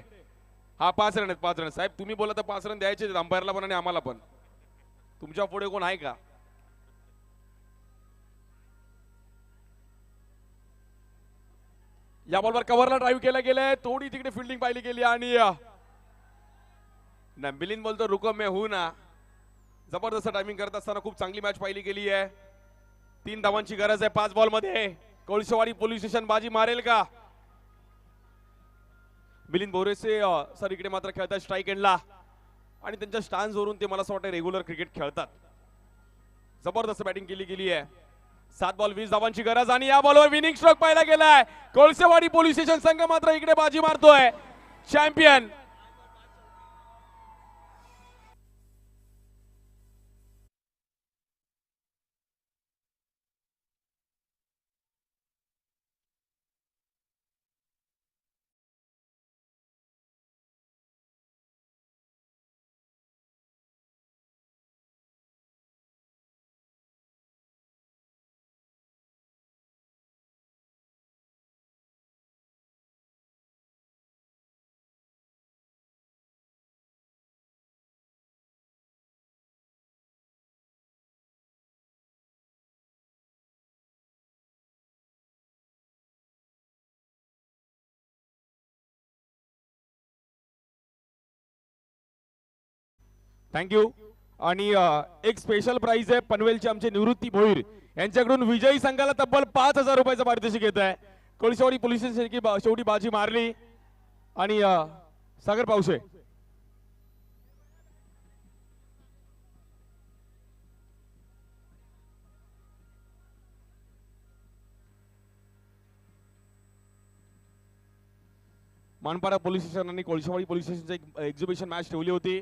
हा, 5 रन आहेत. 5 रन साहेब तुम्ही बोला तर 5 रन द्यायचे अंपायरला पण आणि आम्हाला पण. तुमच्या पुढे कोण आहे का? या बॉलवर कव्हरला ड्राईव्ह केलं गेलंय. थोडी तिकडे फिल्डिंग पाहिली गेली आणि मिलिंद बोलतो रुको मैं हूं ना. जबरदस्त टायमिंग करत असताना खूप चांगली मॅच पाहिली गेली आहे. 3 धावांची गरज आहे 5 बॉल मध्ये. कोळशेवाडी पोलीस स्टेशन बाजी मारेल का? मिलिंद बोरेसे सर इकडे मात्र खेळतात स्ट्राईक एंडला आणि त्यांच्या स्टान्स वरून ते मला असं वाटतं रेग्युलर क्रिकेट खेळतात. जबरदस्त बॅटिंग केली गेली आहे. 7 बॉल 20 धावांची गरज आणि या बॉलवर विनिंग स्ट्रोक पाहायला गेलाय. कोळशेवाडी पोलीस स्टेशन संघ मात्र इकडे बाजी मारतोय. Champion thank you. आणि एक स्पेशल प्राइज आहे पनवेलचे आमचे निवृत्ती भोईर यांच्याकडून विजयी संघाला तब्बल 5,000 रुपयाचं पारितोषिक येत आहे. कोळशेवाडी पोलीस स्टेशन शेवटी बाजी मारली. आणि सागर पावसे मानपाडा पोलीस स्टेशन आणि कोळशेवाडी पोलीस स्टेशनची एक एक्झिबिशन मॅच ठेवली होती.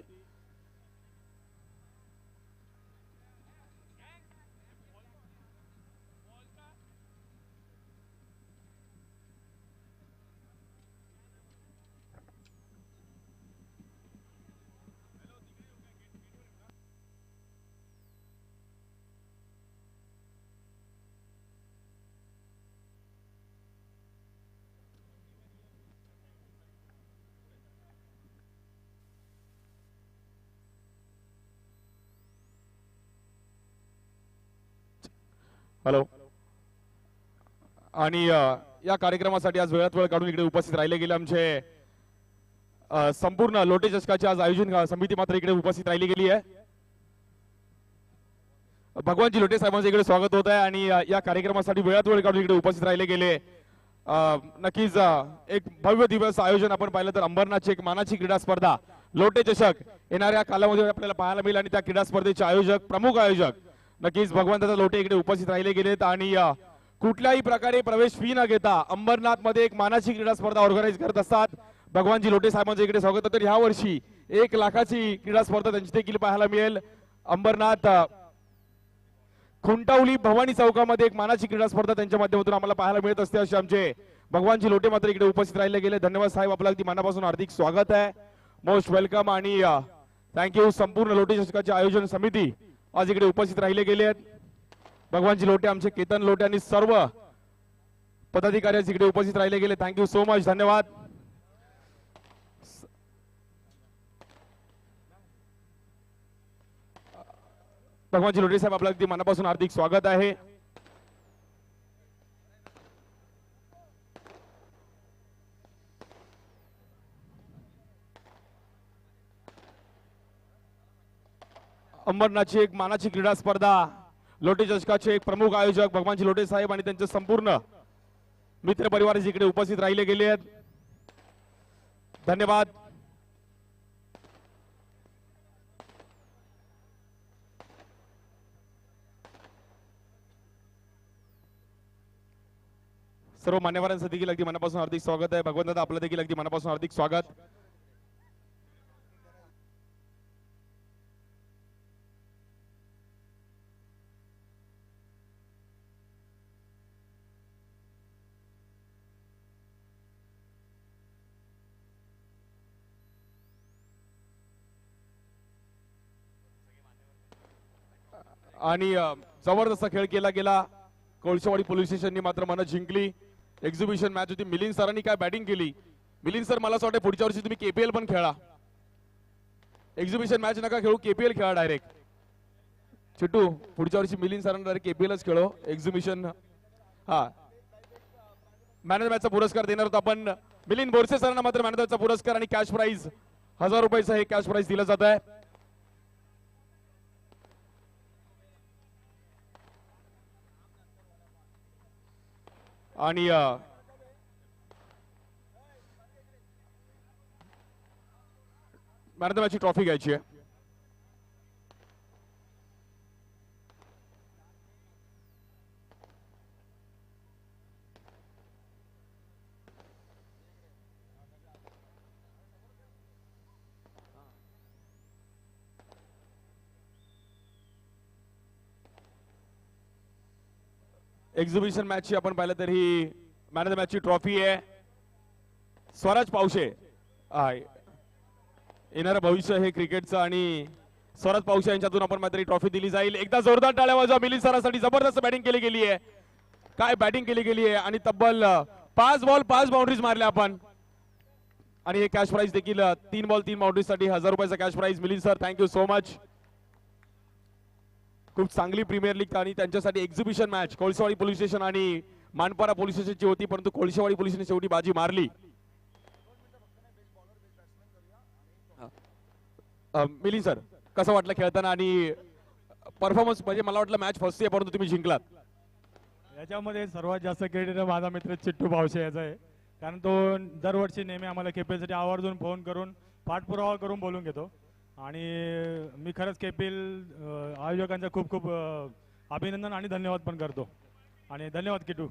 हॅलो. आणि या कार्यक्रमासाठी आज वेळात वेळ काढून इकडे उपस्थित राहिले गेले आमचे संपूर्ण लोटे चषकाची आज आयोजन समिती मात्र इकडे उपस्थित राहिली गेली आहे. भगवानजी लोटे साहेबांचं इकडे स्वागत होत आहे. आणि या कार्यक्रमासाठी वेळात वेळ काढून इकडे उपस्थित राहिले गेले. नक्कीच एक भव्य दिवस आयोजन आपण पाहिलं तर अंबरनाथची एक मानाची क्रीडा स्पर्धा लोटे चषक येणाऱ्या कालामध्ये आपल्याला पाहायला मिळेल. आणि त्या क्रीडा स्पर्धेचे आयोजक प्रमुख आयोजक नक्कीच भगवंतदादा लोटे इकडे उपस्थित राहिले गेलेत. आणि कुठल्याही प्रकारे प्रवेश फी न घेता अंबरनाथ मध्ये एक मानाची क्रीडा स्पर्धा ऑर्गनाईज करत असतात. भगवानजी लोटे साहेबांचं इकडे स्वागत. तर ह्या वर्षी 1 लाखाची क्रीडा स्पर्धा त्यांची देखील पाहायला मिळेल. अंबरनाथ खुंटावली भवानी चौकामध्ये एक मानाची क्रीडा स्पर्धा त्यांच्या माध्यमातून आम्हाला पाहायला मिळत असते. असे आमचे भगवानजी लोटे मात्र इकडे उपस्थित राहिले गेले. धन्यवाद साहेब, आपलं अगदी मनापासून हार्दिक स्वागत आहे. Most welcome. आणि थँक्यू. संपूर्ण लोटे चषकाचे आयोजन समिती आज इकडे उपस्थित राहिले गेले आहेत. भगवानजी लोटे, आमचे केतन लोटे आणि सर्व पदाधिकारी इकडे उपस्थित राहिले गेले. Thank you so much. धन्यवाद. भगवानजी लोटे साहेब, आपलं अगदी मनापासून हार्दिक स्वागत आहे. अंबरनाथची एक मानाची क्रीडा स्पर्धा लोटे चषकाचे एक प्रमुख आयोजक भगवानजी लोटे साहेब आणि त्यांचे संपूर्ण मित्र परिवार इकडे उपस्थित राहिले गेले आहेत. धन्यवाद. सर्व मान्यवरांचं देखील अगदी मनापासून हार्दिक स्वागत आहे. भगवंतदादा, आपलं देखील अगदी मनापासून हार्दिक स्वागत. आणि जबरदस्त खेळ केला गेला. कोळशेवाडी पोलीस स्टेशननी मात्र मन जिंकली. एक्झिबिशन मॅच होती. मिलिंद सरांनी काय बॅटिंग केली. मिलिंद सर, मला असं वाटतं पुढच्या वर्षी तुम्ही केपीएल पण खेळा. एक्झिबिशन मॅच नका खेळू, केपीएल खेळा डायरेक्ट. चिट्टू, पुढच्या वर्षी मिलिंद सरांना डायरेक्ट केपीएलच खेळो. एक्झिबिशन हा मॅन ऑफ द मॅचचा पुरस्कार देणार होता आपण मिलिंद बोरसे सरांना मात्र मॅन ऑफ द मॅचचा पुरस्कार आणि कॅश प्राइज 1000 रुपयाचा हे कॅश प्राइज दिलं जात आहे. आणि मॅन ऑफ द मॅचची ट्रॉफी घ्यायची आहे. एक्झिबिशन मॅचची आपण पाहिलं तर he man of the मॅचची trophy आहे. स्वराज पावशे येणारं भविष्य हे क्रिकेटचं आणि स्वराज पावशे यांच्यातून आपण मात्र ही ट्रॉफी दिली जाईल. एकदा जोरदार टाळ्या वाजवा. मिलिंद सरांसाठी जबरदस्त बॅटिंग केली गेली आहे. काय बॅटिंग केली गेली आहे. आणि तब्बल 5 बॉल 5 बाउंड्रीज मारल्या आपण. आणि हे कॅश प्राइज देखील 3 बॉल 3 बाउंड्रीज साठी 1000 रुपयाचा cash prize. Milind sir, thank you so much. खूप चांगली प्रीमियर लीग आणि त्यांच्यासाठी exhibition match Kolshewadi police station आणि मानपाडा पोलीस स्टेशनची होती, परंतु कोळशेवाडी पोलिसांनी शेवटी बाजी मारली. मिलिंद सर, कसं वाटलं खेळताना आणि परफॉर्मन्स म्हणजे मला वाटलं मॅच फर्स्ट आहे परंतु तुम्ही जिंकलात. याच्यामध्ये सर्वात जास्त क्रेडिट माझा मित्र चिट्टू भावशे याचा आहे, कारण तो दरवर्षी नेहमी आम्हाला केपीएलसाठी आवर्जून फोन करून पाठपुरावा करून बोलून घेतो आणि मी खरंच केपीएल आयोजकांचा खूप खूप अभिनंदन आणि धन्यवाद पण करतो. आणि धन्यवाद किटू.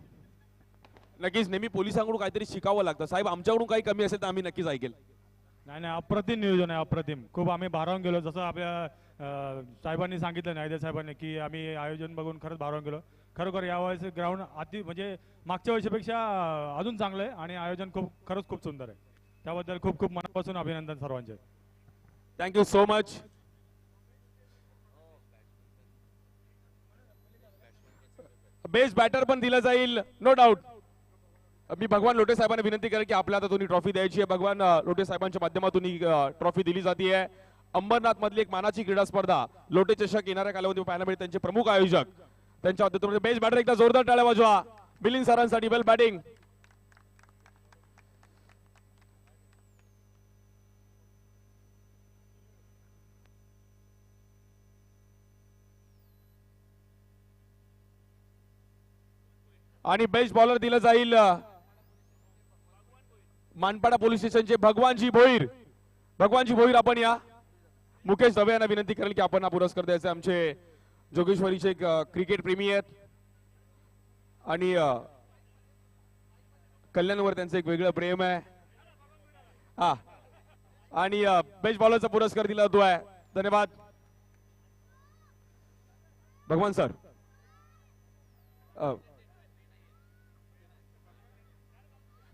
नक्कीच नेहमी पोलिसांकडून काहीतरी शिकावं लागतं साहेब, आमच्याकडून काही कमी असेल तर आम्ही नक्कीच ऐकेल. नाही नाही, अप्रतिम नियोजन आहे, अप्रतिम. खूप आम्ही भारावून गेलो, जसं आपल्या साहेबांनी सांगितलं नायदे साहेबांनी की आम्ही आयोजन बघून खरंच भारावून गेलो. खरोखर यावेळेस ग्राउंड म्हणजे मागच्या वर्षीपेक्षा अजून चांगलं आहे आणि आयोजन खरंच खूप सुंदर आहे. त्याबद्दल खूप खूप मनापासून अभिनंदन सर्वांचे. Thank you so much. Best batter पण दिलं जाईल नो डाऊट. मी भगवान लोटे साहेबांना विनंती करेन की आपल्या हातातून ट्रॉफी द्यायची आहे. भगवान लोटे साहेबांच्या माध्यमातून ही ट्रॉफी दिली जाते आहे. अंबरनाथ मधली एक मानाची क्रीडा स्पर्धा लोटे चषक येणाऱ्या कालावधीमध्ये पाहायला मिळेल. त्यांचे प्रमुख आयोजक त्यांच्या हातातून बेस्ट बॅटर एकदा जोरदार टाळ्या वाजवा मिलिंद सरांसाठी. वेल बॅटिंग. आणि बेस्ट बॉलर दिलं जाईल मानपाडा पोलीस स्टेशनचे भगवानजी भोईर. भगवानजी भोईर आपण या. मुकेश दवे यांना विनंती करेल की आपण हा पुरस्कार द्यायचा. आमचे जोगेश्वरीचे एक क्रिकेट प्रेमी आहेत आणि कल्याणवर त्यांचं एक वेगळं प्रेम आहे. हा आणि बेस्ट बॉलरचा पुरस्कार दिला जातो आहे. धन्यवाद भगवान सर.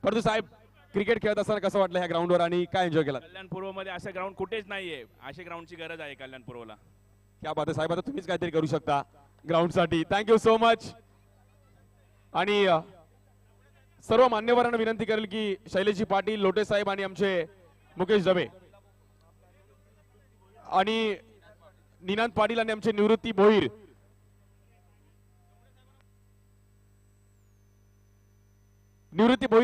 परंतु साहेब क्रिकेट खेळत असताना कसं वाटलं ह्या ग्राउंडवर आणि काय एन्जॉय केला? कल्याणपूर्व मध्ये असं ग्राउंड कुठेच नाहीये. अशा ग्राउंडची गरज आहे कल्याणपूर्वला. क्या बात आहे साहेब. आता तुम्हीच काहीतरी करू शकता ग्राउंड साठी. Thank you so much. आणि सर्व मान्यवरांना विनंती करेल की शैलेशजी पाटील लोटे साहेब आणि आमचे मुकेश दवे आणि निनांत पाटील आणि आमचे निवृत्ती भोईर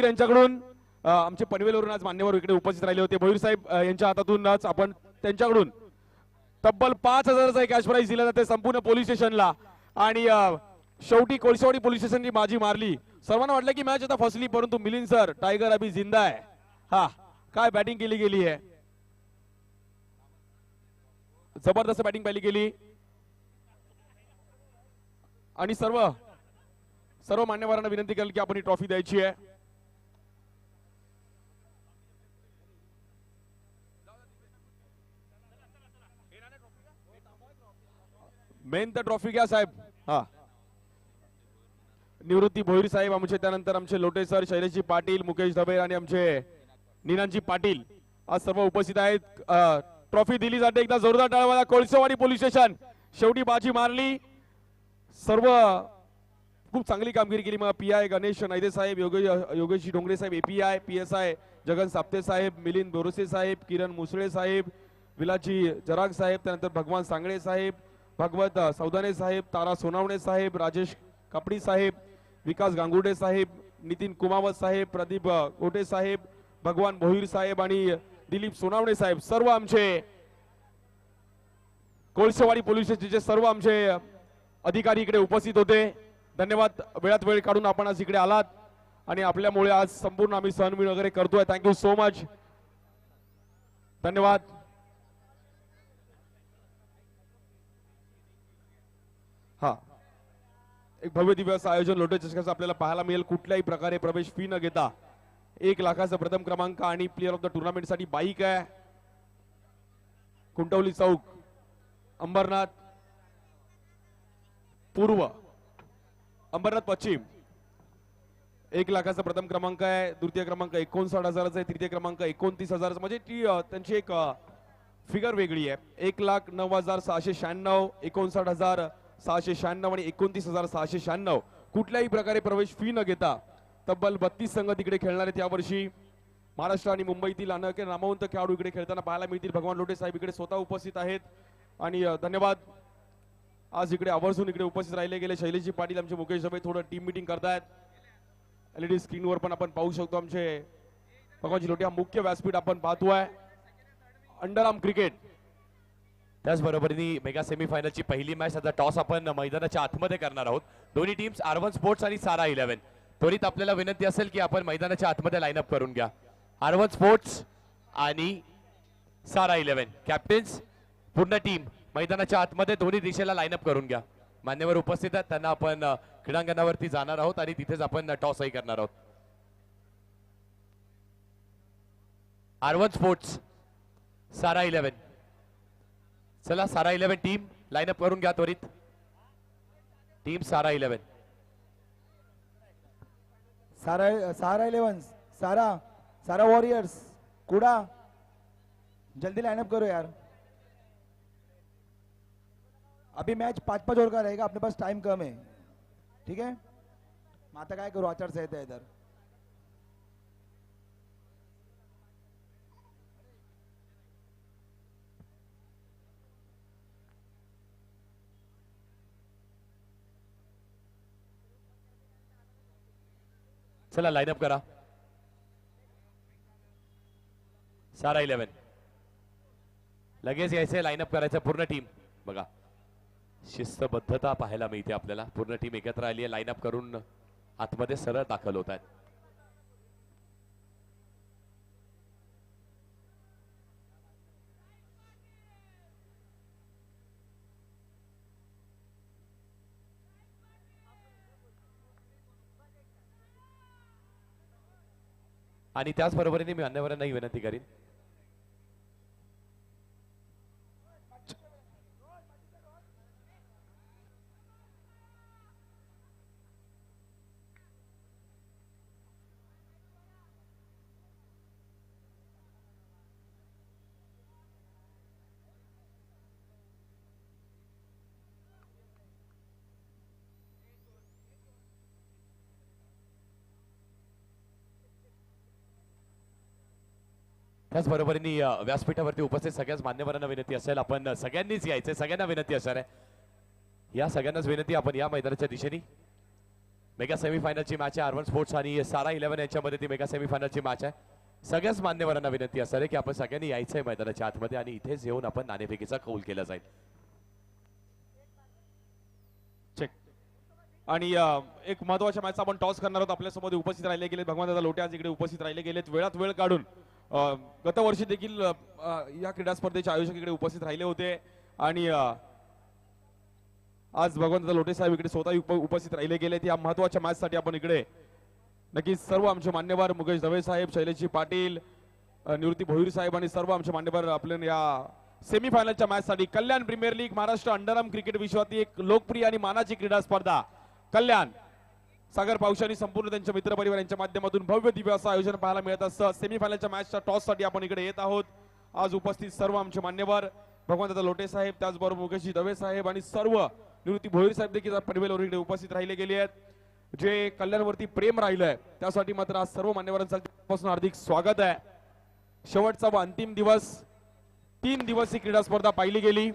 यांच्याकडून आमचे पनवेलवरून आज मान्यवर इकडे उपस्थित राहिले होते. भोईर साहेब यांच्या हातातूनच आपण त्यांच्याकडून तब्बल 5,000चा एक कॅश प्राइज दिला जाते संपूर्ण पोलीस स्टेशनला. आणि शेवटी कोळसेवाडी पोलीस स्टेशनची बाजी मारली. सर्वांना वाटलं की मॅच आता फसली परंतु मिलिंद सर टायगर अभी जिंदा आहे. हा काय बॅटिंग केली गेली आहे. जबरदस्त बॅटिंग पाहिली गेली आणि सर्व मान्यवरांना विनंती करेल की आपण ही ट्रॉफी द्यायची आहे. मेन तर ट्रॉफी घ्या साहेब. हा निवृत्ती भोईर साहेब आमचे, त्यानंतर आमचे लोटे सर, शैलेशजी पाटील, मुकेश दबे आणि आमचे निनांजी पाटील आज सर्व उपस्थित आहेत. ट्रॉफी दिली जाते. एकदा जोरदार टाळ्या. कोळसेवाडी पोलीस स्टेशन शेवटी बाजी मारली. सर्व खूप चांगली कामगिरी केली. मग PI गणेश नायदे साहेब, योगेश डोंगरे साहेब, API PSI जगन साप्ते साहेब, मिलिंद बोरसे साहेब, किरण मुसळे साहेब, विलाजी जराग साहेब, त्यानंतर भगवान सांगळे साहेब, भगवत सौदाने साहेब, तारा सोनावणे साहेब, राजेश कपडी साहेब, विकास गांगुर्डे साहेब, नितीन कुमावत साहेब, प्रदीप गोटे साहेब, भगवान भोईर साहेब आणि दिलीप सोनावणे साहेब सर्व आमचे कोळसेवाडी पोलीस स्टेशनचे सर्व आमचे अधिकारी इकडे उपस्थित होते. धन्यवाद. वेळात वेळ काढून आपण आज इकडे आलात आणि आपल्यामुळे आज संपूर्ण आम्ही सण वगैरे करतोय. Thank you so much. धन्यवाद. हा एक भव्य दिव्य असं आयोजन लोटे चषकाचं आपल्याला पाहायला मिळेल. कुठल्याही प्रकारे प्रवेश फी न घेता 1 लाखाचा प्रथम क्रमांक आणि प्लेअर ऑफ द टुर्नामेंट साठी बाईक आहे. कुंटवली चौक, अंबरनाथ पूर्व, अंबरनाथ पश्चिम. 1 लाखाचा प्रथम क्रमांक आहे. द्वितीय क्रमांक 59,000चा आहे. तृतीय क्रमांक 29,000. म्हणजे ती त्यांची एक फिगर वेगळी आहे. 1,09,696, 59,696 आणि 29,696. कुठल्याही प्रकारे प्रवेश फी न घेता तब्बल 32 संघ तिकडे खेळणार आहेत यावर्षी. महाराष्ट्र आणि मुंबईतील अनेक नामवंत खेळाडू इकडे खेळताना पाहायला मिळतील. भगवान लोटे साहेब इकडे स्वतः उपस्थित आहेत आणि धन्यवाद. आज इकडे आवर्जून इकडे उपस्थित राहिले गेले. शैलेशजी पाटील, आमचे मुकेश दबे थोडं टीम मीटिंग करतायत. LED स्क्रीनवर पण आपण पाहू शकतो आमचे भगवानजी लोटे. हा मुख्य व्यासपीठ आपण पाहतोय. अंडरआर्म क्रिकेट त्याचबरोबरीने मेगा सेमीफायनलची पहिली मॅच आता टॉस आपण मैदानाच्या आतमध्ये करणार आहोत. दोन्ही टीम्स R1 स्पोर्ट्स आणि सारा 11. त्वरित आपल्याला विनंती असेल की आपण मैदानाच्या आतमध्ये लाईनअप करून घ्या. R1 स्पोर्ट्स आणि सारा 11 कॅप्टन्स पूर्ण टीम मैदानाच्या आतमध्ये दोन्ही दिशेला लाईनअप करून घ्या. मान्यवर उपस्थित आहेत त्यांना आपण क्रीडांगणावरती जाणार आहोत आणि तिथेच आपण टॉसही करणार आहोत. R1 स्पोर्ट्स सारा 11. चला सारा 11 टीम लाईनअप करून घ्या त्वरित. टीम सारा 11. सारा 11 सारा वॉरियर्स कुड़ा जल्दी लाइनअप करो यार. अभी मैच 5-5 ओवर का रहेगा, अपने पास टाइम कम है. ठीक है, माता काय करू, आचारसंहिता है इधर. चला लाईनअप करा. सारा 11 लगेच यायचंय, लाईनअप करायचं पूर्ण टीम. बघा शिस्तबद्धता पाहायला मिळते आपल्याला. पूर्ण टीम एकत्र आली आहे, लाईनअप करून आतमध्ये सरळ दाखल होत आहेत. आणि त्याचबरोबरीने मी मान्यवरांनाही विनंती करीन त्याचबरोबरीने व्यासपीठावरती उपस्थित सगळ्याच मान्यवरांना विनंती असेल, आपण सगळ्यांनीच यायचे. सगळ्यांना विनंती असणार आहे, या सगळ्यांनाच विनंती, आपण या मैदानाच्या दिशेने. मेगा सेमीफायनलची मॅच आहे R1 स्पोर्ट्स आणि सारा 11 यांच्यामध्ये ती मेगा सेमीफायनलची मॅच आहे. सगळ्याच मान्यवरांना विनंती असणार आहे की आपण सगळ्यांनी यायचंय मैदानाच्या आतमध्ये आणि इथेच येऊन आपण नाणेफेकीचा कौल केला जाईल. चेक. आणि एक महत्वाच्या मॅचचा आपण टॉस करणार आहोत. आपल्यासमोर उपस्थित राहिले गेले भगवान दादा लोटे आज इकडे उपस्थित राहिले गेलेत. वेळात वेळ काढून गतवर्षी देखील या क्रीडा स्पर्धेचे आयोजक इकडे उपस्थित राहिले होते आणि आज भगवान दादा लोटे साहेब इकडे स्वतः उपस्थित राहिले गेलेत. या महत्वाच्या मॅच साठी आपण इकडे नक्कीच सर्व आमचे मान्यवर मुकेश दवे साहेब, शैलेशजी पाटील, निवृत्ती भोईर साहेब आणि सर्व आमचे मान्यवर आपल्या या सेमीफायनलच्या मॅच साठी. Kalyan premier league Maharashtra underarm cricket विश्वातील एक लोकप्रिय आणि मानाची क्रीडा स्पर्धा कल्याण सागर पावशानी संपूर्ण त्यांच्या मित्रपरिवार यांच्या माध्यमातून भव्य दिव्य असं आयोजन पाहायला मिळत असतं. सेमीफायनलच्या मॅचच्या टॉस साठी आपण इकडे येत आहोत. आज उपस्थित सर्व आमचे मान्यवर भगवान दादा लोटे साहेब, त्याचबरोबर मुकेशजी दवे साहेब आणि सर्व निवृत्ती भोईर साहेब देखील पनवेलवर इकडे उपस्थित राहिले गेले आहेत. जे कल्याणवरती प्रेम राहिलंय त्यासाठी मात्र आज सर्व मान्यवरांचं हार्दिक स्वागत आहे. शेवटचा व अंतिम दिवस, 3 दिवस ही क्रीडा स्पर्धा पाहिली गेली.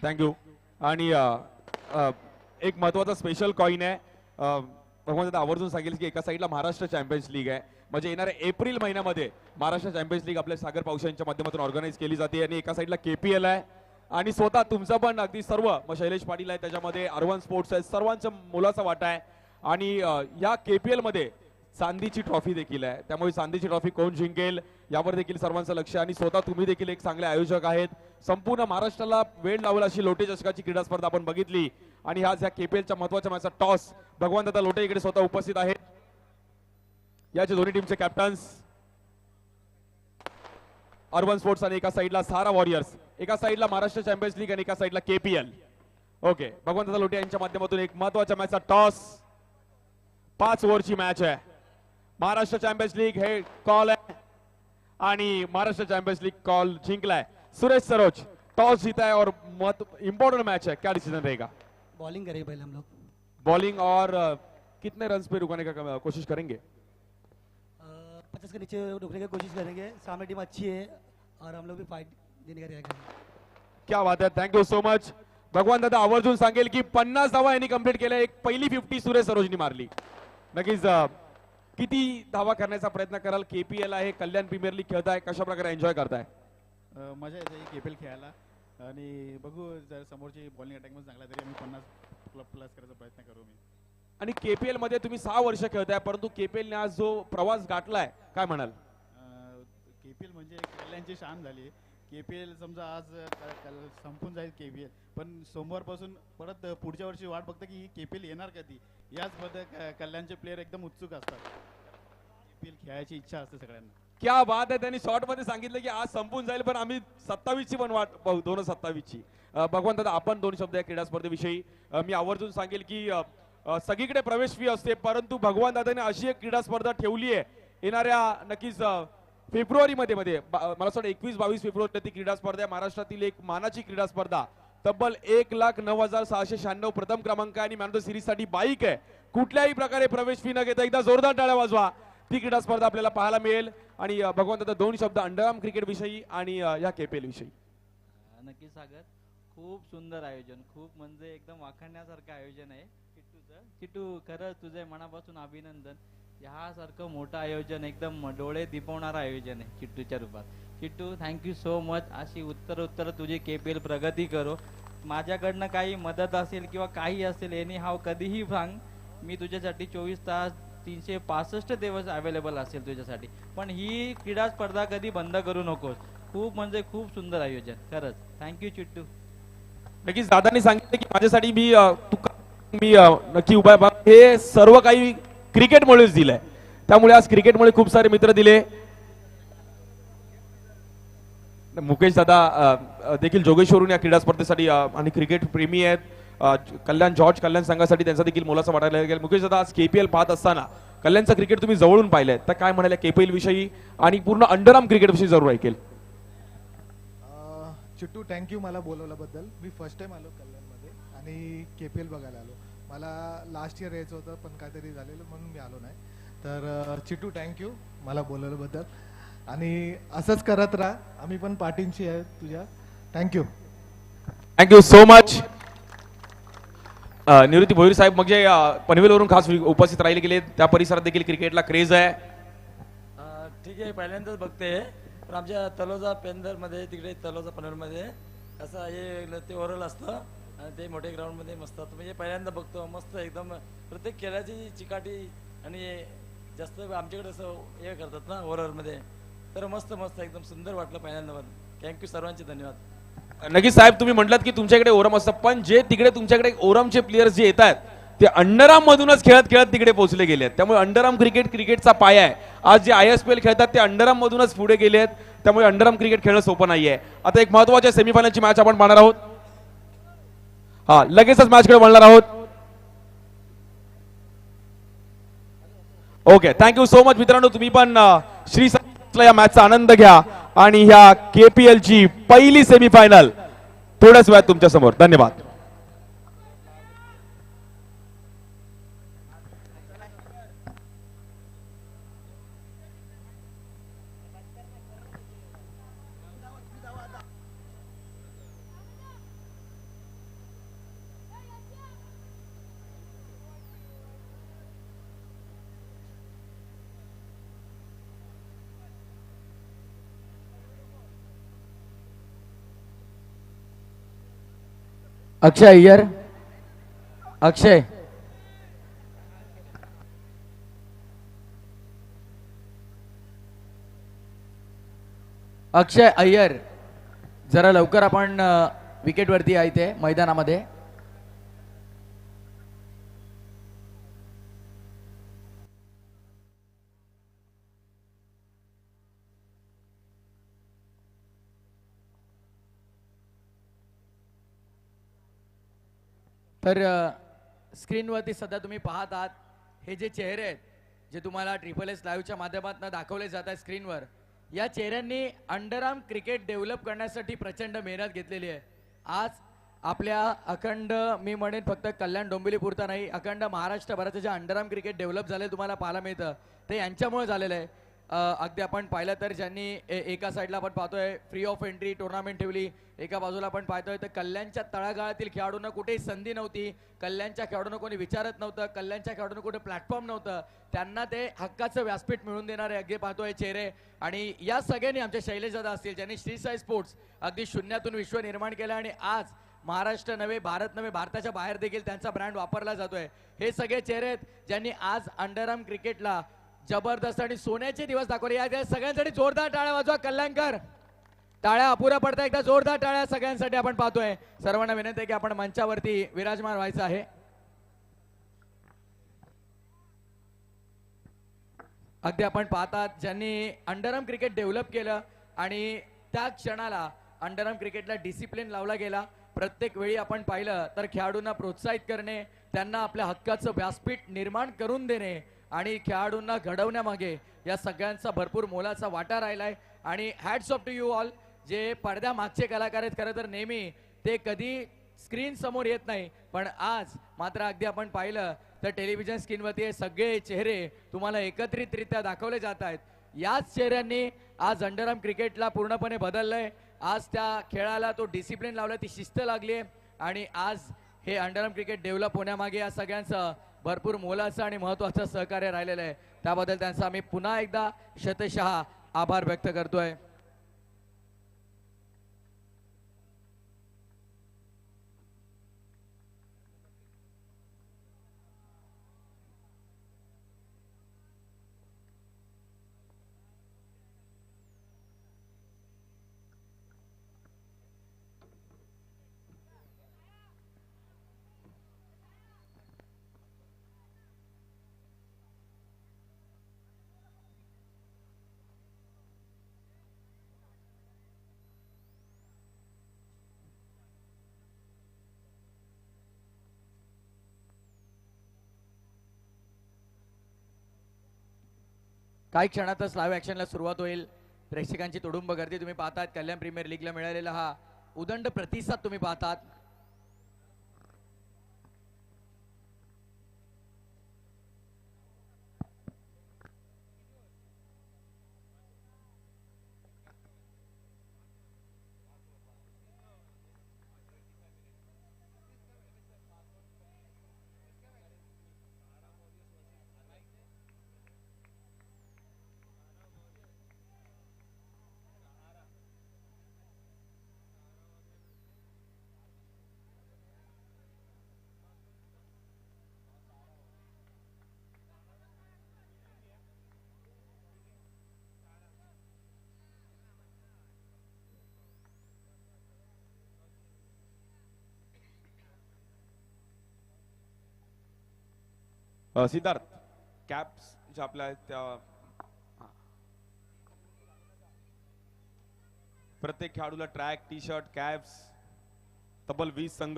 थँक्यू. आणि एक महत्वाचा स्पेशल कॉइन आहे. भगवान दादा आवर्जून सांगेल की एका साईडला महाराष्ट्र चॅम्पियन्स लीग आहे, म्हणजे येणाऱ्या एप्रिल महिन्यामध्ये महाराष्ट्र चॅम्पियन्स लीग आपल्या सागर पावसा यांच्या माध्यमातून ऑर्गनाईज केली जाते. आणि एका साईडला KPL आहे आणि स्वतः तुमचा पण अगदी सर्व मग शैलेश पाटील आहे, त्याच्यामध्ये R1 स्पोर्ट्स आहे, सर्वांचा मोलाचा वाटा आहे. आणि या KPL मध्ये चांदीची ट्रॉफी देखील आहे, त्यामुळे चांदीची ट्रॉफी कोण जिंकेल यावर देखील सर्वांचं लक्ष. आणि स्वतः तुम्ही देखील एक चांगले आयोजक आहेत. संपूर्ण महाराष्ट्राला वेळ लावला अशी लोटे चषकाची क्रीडा स्पर्धा आपण बघितली आणि आज या KPLच्या महत्वाच्या मॅचचा टॉस भगवान दादा लोटे इकडे स्वतः उपस्थित आहेत. याचे दोन्ही टीमचे कॅप्टन्स R1 स्पोर्ट्स आणि एका साईडला सारा वॉरियर्स, एका साईडला महाराष्ट्र चॅम्पियन्स लीग आणि एका साईडला KPL. ओके, भगवान दादा लोटे यांच्या माध्यमातून एक महत्वाच्या मॅचचा टॉस. 5 ओव्हरची मॅच आहे. महाराष्ट्र चॅम्पियन्स लीग हे कॉल आहे आणि महाराष्ट्र चॅम्पियन्स लीग कॉल जिंकलाय सुरेश सरोज. टॉस जीता है और इंपॉर्टेंट मैच है, क्या डिसीजन रहेगा? बॉलिंग करेंगे पहले हम लोग. बॉलिंग और कितने रन पे रुकाने का कोशिश करेंगे? 50 के नीचे रुकने की कोशिश करेंगे। सामने टीम अच्छी है और हम लोग भी फाइट देने का रहेगा। क्या बात आहे, थँक्यू सो मच. भगवान दादा आवर्जून सांगेल की 50 धावा यांनी कंप्लीट केल्या. एक पहिली 50 सुरेश सरोजनी मारली. नक्कीच किती धावा करण्याचा प्रयत्न कराल? KPL आहे, कल्याण प्रीमियर लीग खेळताय, कशा प्रकारे एन्जॉय करताय? मजा येते KPL खेळायला आणि बघू जर समोरची बॉलिंग अटॅक मध्ये चांगला तरी आम्ही 50 प्लस करायचा प्रयत्न करू. मी आणि KPL मध्ये तुम्ही 6 वर्ष खेळताय, परंतु KPL ने आज जो प्रवास गाठलाय, काय म्हणाल? KPL म्हणजे कल्याणची शान झाली. KPL समजा आज संपून जाईल KPL, पण सोमवारपासून परत पुढच्या वर्षी वाट बघतं की ही KPL येणार कधी. याच बद्दल कल्याणचे प्लेयर एकदम उत्सुक असतात. KPL खेळायची इच्छा असते सगळ्यांना. क्या बात आहे. त्यांनी शॉर्ट मध्ये सांगितलं की आज संपून जाईल, पण आम्ही 27 ची पण वाट पाहू, 2027 ची. भगवान दादा, आपण 2 शब्द या क्रीडा स्पर्धेविषयी. मी आवर्जून सांगेल की सगळीकडे प्रवेश फी असते, परंतु भगवान दादाने अशी एक क्रीडा स्पर्धा ठेवली आहे येणाऱ्या नक्कीच फेब्रुवारी मध्ये मला असं वाटतं 21-22 फेब्रुवारी ती क्रीडा स्पर्धा आहे. महाराष्ट्रातील एक मानाची क्रीडा स्पर्धा. तब्बल 1,09,696 प्रथम क्रमांक आणि मॅन ऑफ द सिरीज साठी बाईक आहे. कुठल्याही प्रकारे प्रवेश फी न घेता एकदा जोरदार टाळ्या वाजवा. ती क्रीडा स्पर्धा आपल्याला पाहायला मिळेल. आणि भगवान दादा 2 शब्द अंडरआर्म क्रिकेट विषयी आणि या KPL विषयी. नक्कीच सागर, खूप सुंदर आयोजन, खूप म्हणजे एकदम वाखाणण्यासारखं आयोजन आहे चिट्टूचं. चिट्टू, खरंच तुझे मनापासून अभिनंदन. ह्यासारखं मोठं आयोजन, एकदम डोळे दिपवणारं आयोजन आहे चिट्टूच्या रूपात. Chittu, thank you so much. अशी उत्तर तुझी KPL प्रगती करो. माझ्याकडनं काही मदत असेल किंवा काही असेल एनी हाव कधीही सांग. मी तुझ्यासाठी 24 तास 365 दिवस अवेलेबल असेल तुझ्यासाठी. पण ही क्रीडा स्पर्धा कधी बंद करू नकोस. खूप म्हणजे खूप सुंदर आयोजन, खरंच. थँक्यू चिट्टू. नक्कीच दादांनी सांगितलं की माझ्यासाठी मी नक्की उभा आहे. हे सर्व काही क्रिकेटमुळेच दिलंय. त्यामुळे आज क्रिकेटमुळे खूप सारे मित्र दिले. मुकेश दादा देखील जोगेश्वरून या क्रीडा स्पर्धेसाठी आणि क्रिकेट प्रेमी आहेत. कल्याण संघासाठी त्यांचा देखील मोलाचा वाटायला लागेल. मुकेश दादा, आज KPL पाहत असताना कल्याणचं क्रिकेट तुम्ही जवळून पाहिलंय, तर काय म्हणाले KPL विषयी आणि पूर्ण अंडरआर्म क्रिकेट विषयी जरूर ऐकेल. चिट्टू, थँक्यू मला बोलवल्याबद्दल. मी फर्स्ट टाइम आलो कल्याणमध्ये आणि KPL बघायला आलो. मला लास्ट इयर यायचं होतं पण काहीतरी झालेलं म्हणून मी आलो नाही. तर चिट्टू, थँक्यू मला बोलवल्याबद्दल आणि असंच करत राहा. आम्ही पण पाठींशी आहे तुझ्या. Thank you so much. Nivrutti Bhoir साहेब, मग जे पनवेलवरून खास उपस्थित राहिले गेले, त्या परिसरात देखील क्रिकेटला क्रेज आहे. ठीक आहे, पहिल्यांदाच बघते. पण आमच्या तलोजा पेंदरमध्ये, तिकडे तलोजा पनवेलमध्ये असं हे ते ओव्हरऑल असतं आणि ते मोठे ग्राउंडमध्ये मस्त असतं. म्हणजे पहिल्यांदा बघतो, मस्त एकदम प्रत्येक खेळाची चिकाटी आणि जास्त आमच्याकडे असं हे करतात ना ओव्हरऑलमध्ये. तर मस्त एकदम सुंदर वाटलं पहिल्यांदा. थँक्यू, सर्वांचे धन्यवाद. नक्कीच साहेब, तुम्ही म्हटलात की तुमच्याकडे ओरम असतं, पण जे तिकडे तुमच्याकडे ओरमचे प्लेयर्स जे येतात ते अंडरआर्म मधूनच खेळत तिकडे पोहोचले गेले आहेत. त्यामुळे अंडरआर्म क्रिकेटचा पाया आहे. आज जे ISPL खेळतात ते अंडरआर्म मधूनच पुढे गेले आहेत. त्यामुळे अंडरआर्म क्रिकेट खेळणं सोपं नाहीये. आता एक महत्वाच्या सेमीफायनलची मॅच आपण पाहणार आहोत. लगेचच मॅचकडे वळणार आहोत. ओके, थँक्यू सो मच मित्रांनो. तुम्ही पण श्री या मॅचचा आनंद घ्या आणि ह्या KPL ची पहिली सेमीफायनल थोड्याच वेळात तुमच्या समोर. धन्यवाद. अक्षय अय्यर, अक्षय अय्यर, जरा लवकर आपण विकेटवरती आहे इथे मैदानामध्ये. तर स्क्रीनवरती सध्या तुम्ही पाहत आहात हे जे चेहरे आहेत जे तुम्हाला SSS लाईव्हच्या माध्यमातून दाखवले जात आहेत स्क्रीनवर, या चेहऱ्यांनी अंडरआर्म क्रिकेट डेव्हलप करण्यासाठी प्रचंड मेहनत घेतलेली आहे. आज आपल्या अखंड, मी म्हणेन फक्त कल्याण डोंबिवलीपुरता नाही, अखंड महाराष्ट्रभराचं जे अंडरआर्म क्रिकेट डेव्हलप झाले तुम्हाला पाहायला मिळतं ते यांच्यामुळे झालेलं आहे. अगदी आपण पाहिलं तर ज्यांनी एका साईडला आपण पाहतोय फ्री ऑफ एंट्री टुर्नामेंट ठेवली, एका बाजूला आपण पाहतोय तर कल्याणच्या तळागाळातील खेळाडूंना कुठेही संधी नव्हती, कल्याणच्या खेळाडूंना कोणी विचारत नव्हतं, कल्याणच्या खेळाडूंना कुठे प्लॅटफॉर्म नव्हतं, त्यांना ते हक्काचं व्यासपीठ मिळवून देणारे अगदी पाहतोय चेहरे. आणि या सगळ्यांनी आमच्या शैलेश दादा असतील ज्यांनी श्री साई स्पोर्ट्स अगदी शून्यातून विश्व निर्माण केलं आणि आज महाराष्ट्र नव्हे भारत नव्हे भारताच्या बाहेर देखील त्यांचा ब्रँड वापरला जातोय. हे सगळे चेहरे आहेत ज्यांनी आज अंडरआर्म क्रिकेटला जबरदस्त आणि सोन्याचे दिवस दाखवले. या सगळ्यांसाठी जोरदार टाळ्या वाजवा. कल्याणकर टाळ्या अपुऱ्या पडता, एकदा जोरदार टाळ्या सगळ्यांसाठी आपण पाहतोय. सर्वांना विनंती आहे की आपण मंचावरती विराजमान व्हायचं आहे. अगदी आपण पाहतात ज्यांनी अंडरआर्म क्रिकेट डेव्हलप केलं आणि त्या क्षणाला अंडरआर्म क्रिकेटला डिसिप्लिन लावला गेला. प्रत्येक वेळी आपण पाहिलं तर खेळाडूंना प्रोत्साहित करणे, त्यांना आपल्या हक्काचं व्यासपीठ निर्माण करून देणे आणि खेळाडूंना घडवण्यामागे या सगळ्यांचा भरपूर मोलाचा वाटा राहिलाय. आणि hats off to you all. जे पडद्यामागचे कलाकार आहेत खरं तर नेहमी ते कधी स्क्रीन समोर येत नाही, पण आज मात्र अगदी आपण पाहिलं तर टेलिव्हिजन स्क्रीनवरती हे सगळे चेहरे तुम्हाला एकत्रितरित्या दाखवले जात आहेत. याच चेहऱ्यांनी आज अंडरआर्म क्रिकेटला पूर्णपणे बदललंय. आज त्या खेळाला तो डिसिप्लिन लावला, ती शिस्त लागली आणि आज हे अंडरआर्म क्रिकेट डेव्हलप होण्यामागे या सगळ्यांचं भरपूर मोलाचं आणि महत्त्वाचं सहकार्य राहिलेलं आहे. त्याबद्दल त्यांचा आम्ही पुन्हा एकदा शतशः आभार व्यक्त करतोय. काही क्षणातच लाईव्ह ॲक्शनला सुरुवात होईल. प्रेक्षकांची तुडुंब गर्दी तुम्ही पाहतात. कल्याण प्रीमियर लीगला मिळालेला हा उदंड प्रतिसाद तुम्ही पाहतात. सिद्धार्थ कॅप्स ज्या आपल्या आहेत त्या प्रत्येक खेळाडूला ट्रॅक टी शर्ट कॅप्स तब्बल 20 संघ